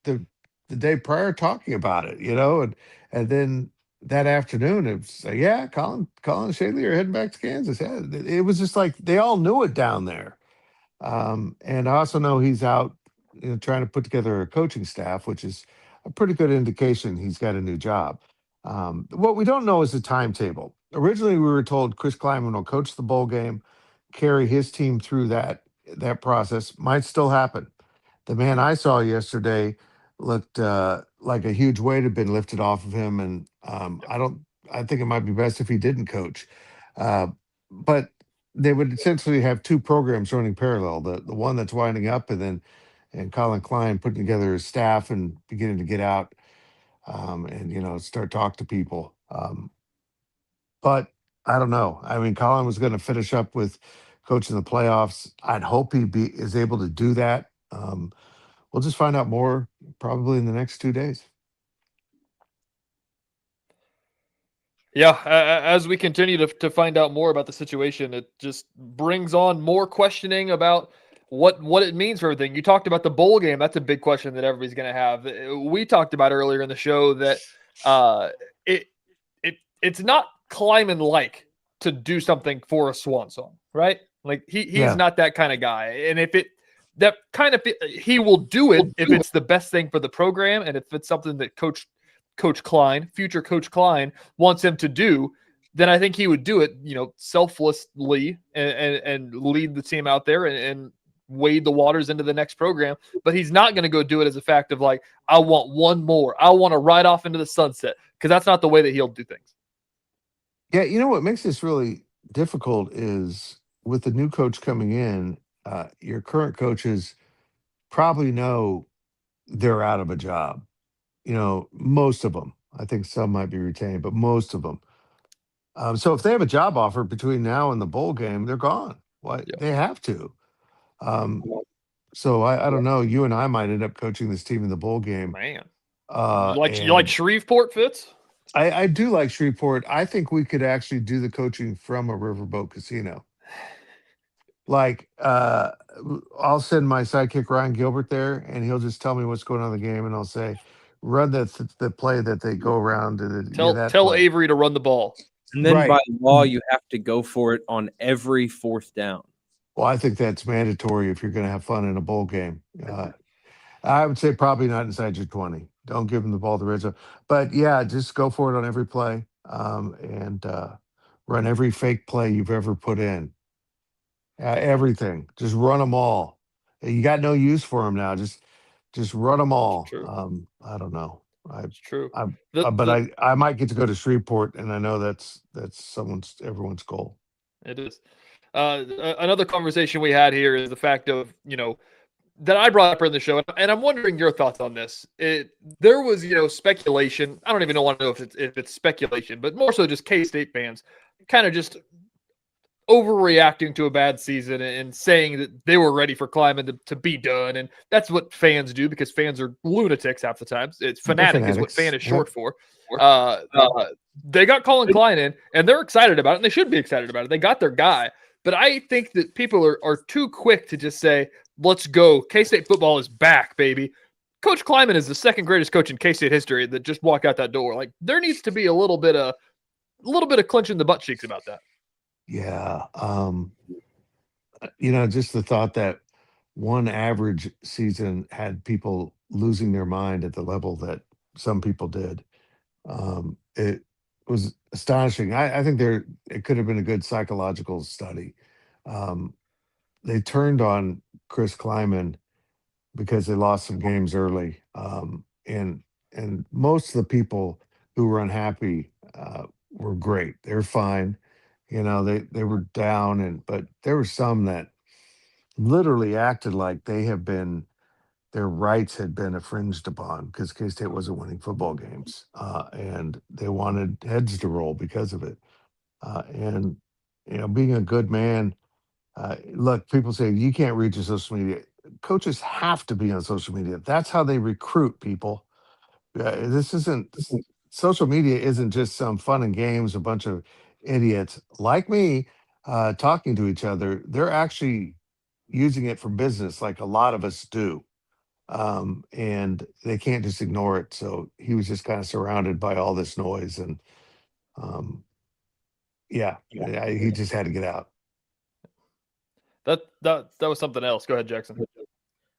day prior talking about it, and then that afternoon it's like, Colin and Shadley are heading back to Kansas. Yeah, it was just like they all knew it down there. And I also know he's out trying to put together a coaching staff, which is a pretty good indication he's got a new job. What we don't know is the timetable. Originally, we were told Chris Klieman will coach the bowl game, carry his team through that process. Might still happen. The man I saw yesterday looked like a huge weight had been lifted off of him, and I think it might be best if he didn't coach. But they would essentially have two programs running parallel: the one that's winding up, and Collin Klein putting together his staff and beginning to get out and start talk to people. But I don't know. I mean, Collin was going to finish up with coaching the playoffs. I'd hope he is able to do that. We'll just find out more probably in the next 2 days. Yeah, as we continue to find out more about the situation, it just brings on more questioning about what it means for everything. You talked about the bowl game. That's a big question that everybody's going to have. We talked about earlier in the show that it's not Kleiman-like to do something for a swan song, right? Like he's not that kind of guy. And if he will do it if it's the best thing for the program, and if it's something that Coach Klein, future Coach Klein, wants him to do, then I think he would do it, selflessly and lead the team out there and wade the waters into the next program. But he's not going to go do it as a fact of like, I want one more. I want to ride off into the sunset, because that's not the way that he'll do things. Yeah, what makes this really difficult is with the new coach coming in, your current coaches probably know they're out of a job. Most of them. I think some might be retained, but most of them. So if they have a job offer between now and the bowl game, they're gone. Why? They have to. So I don't know. You and I might end up coaching this team in the bowl game. Man, you like Shreveport, Fitz? I do like Shreveport. I think we could actually do the coaching from a riverboat casino. Like, I'll send my sidekick Ryan Gilbert there, and he'll just tell me what's going on in the game, and I'll say, run the play that they go around. Tell Avery to run the ball. And then by law, you have to go for it on every fourth down. Well, I think that's mandatory if you're going to have fun in a bowl game. I would say probably not inside your 20. Don't give them the ball to red zone. But, yeah, just go for it on every play and run every fake play you've ever put in. Everything. Just run them all. You got no use for them now. Just run them all. I don't know. It's true. But I might get to go to Shreveport, and I know that's everyone's goal. It is. Another conversation we had here is the fact of, that I brought up in the show, and I'm wondering your thoughts on this. There was, speculation. I don't even want to know if it's speculation, but more so just K-State fans kind of just overreacting to a bad season and saying that they were ready for Klieman to be done. And that's what fans do, because fans are lunatics half the time. It's fanatic is what fan is short for. They got Collin Klein in, and they're excited about it, and they should be excited about it. They got their guy. But I think that people are too quick to just say, let's go. K-State football is back, baby. Coach Klieman is the second greatest coach in K-State history that just walked out that door. Like, there needs to be a little bit of clenching the butt cheeks about that. Yeah. Just the thought that one average season had people losing their mind at the level that some people did. It was astonishing. I think it could have been a good psychological study. they turned on Chris Klieman because they lost some games early. And most of the people who were unhappy were great. They're fine. They were down, but there were some that literally acted like their rights had been infringed upon because K-State wasn't winning football games, and they wanted heads to roll because of it. And being a good man, look, people say you can't reach your social media. Coaches have to be on social media. That's how they recruit people. Social media isn't just some fun and games, a bunch of idiots like me talking to each other. They're actually using it for business, like a lot of us do. And they can't just ignore it. So he was just kind of surrounded by all this noise, and he just had to get out. That was something else. Go ahead, Jackson.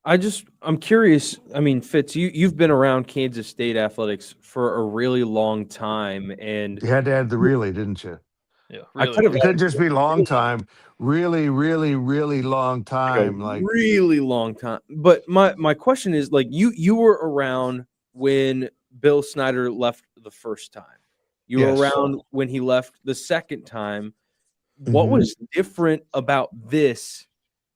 I'm curious. I mean, Fitz, you've been around Kansas State athletics for a really long time, and You had to add the really, didn't you? Yeah, I could have. It could just be long time, really, really, really long time, like really long time. But my question is, like, you were around when Bill Snyder left the first time. You were around when he left the second time. What was different about this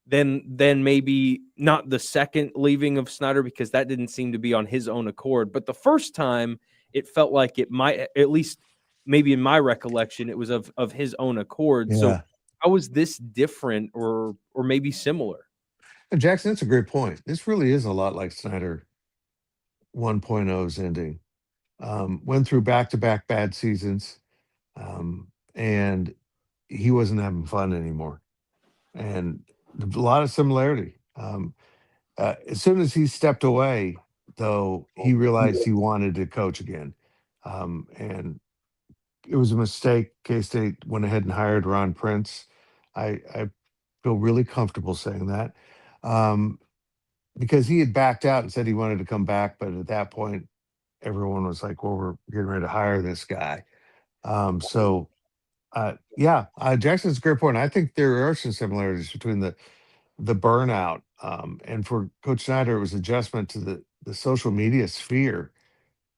than maybe not the second leaving of Snyder, because that didn't seem to be on his own accord, but the first time it felt like it might, at least maybe in my recollection, it was of his own accord. Yeah. So how was this different or maybe similar? And Jackson, that's a great point. This really is a lot like Snyder 1.0's ending. Went through back-to-back bad seasons, and he wasn't having fun anymore. And a lot of similarity. As soon as he stepped away, though, he realized he wanted to coach again. And it was a mistake. K-State went ahead and hired Ron Prince. I feel really comfortable saying that, because he had backed out and said he wanted to come back. But at that point, everyone was like, well, we're getting ready to hire this guy. Jackson's a great point. I think there are some similarities between the burnout, and for Coach Snyder, it was adjustment to the social media sphere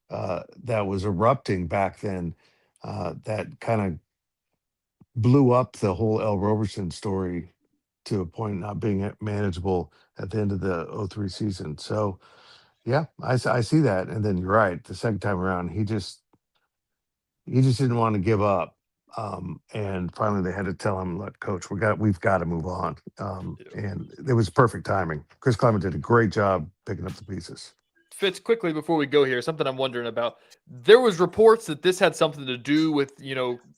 that was erupting back then, that kind of blew up the whole L. Roberson story to a point not being manageable at the end of the 2003 season. So, yeah, I see that. And then you're right. The second time around, he just didn't want to give up. And finally they had to tell him, look, coach, we've got to move on. And it was perfect timing. Chris Klieman did a great job picking up the pieces. Fitz, quickly before we go here, something I'm wondering about. There was reports that this had something to do with,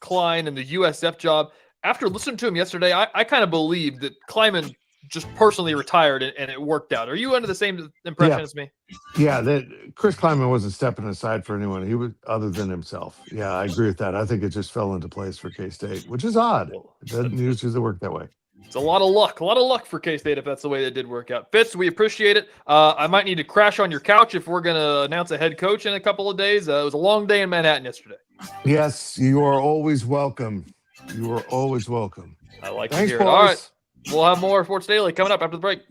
Klein and the USF job. After listening to him yesterday, I kind of believe that Klieman just personally retired and it worked out. Are you under the same impression as me? Yeah, that Chris Klieman wasn't stepping aside for anyone. He was other than himself. Yeah, I agree with that. I think it just fell into place for K-State, which is odd. It doesn't usually work that way. It's a lot of luck for K-State if that's the way that did work out. Fitz, we appreciate it. I might need to crash on your couch if we're going to announce a head coach in a couple of days. It was a long day in Manhattan yesterday. Yes, you are always welcome. You are always welcome. I like Thanks, to hear it. boys. All right. We'll have more Sports Daily coming up after the break.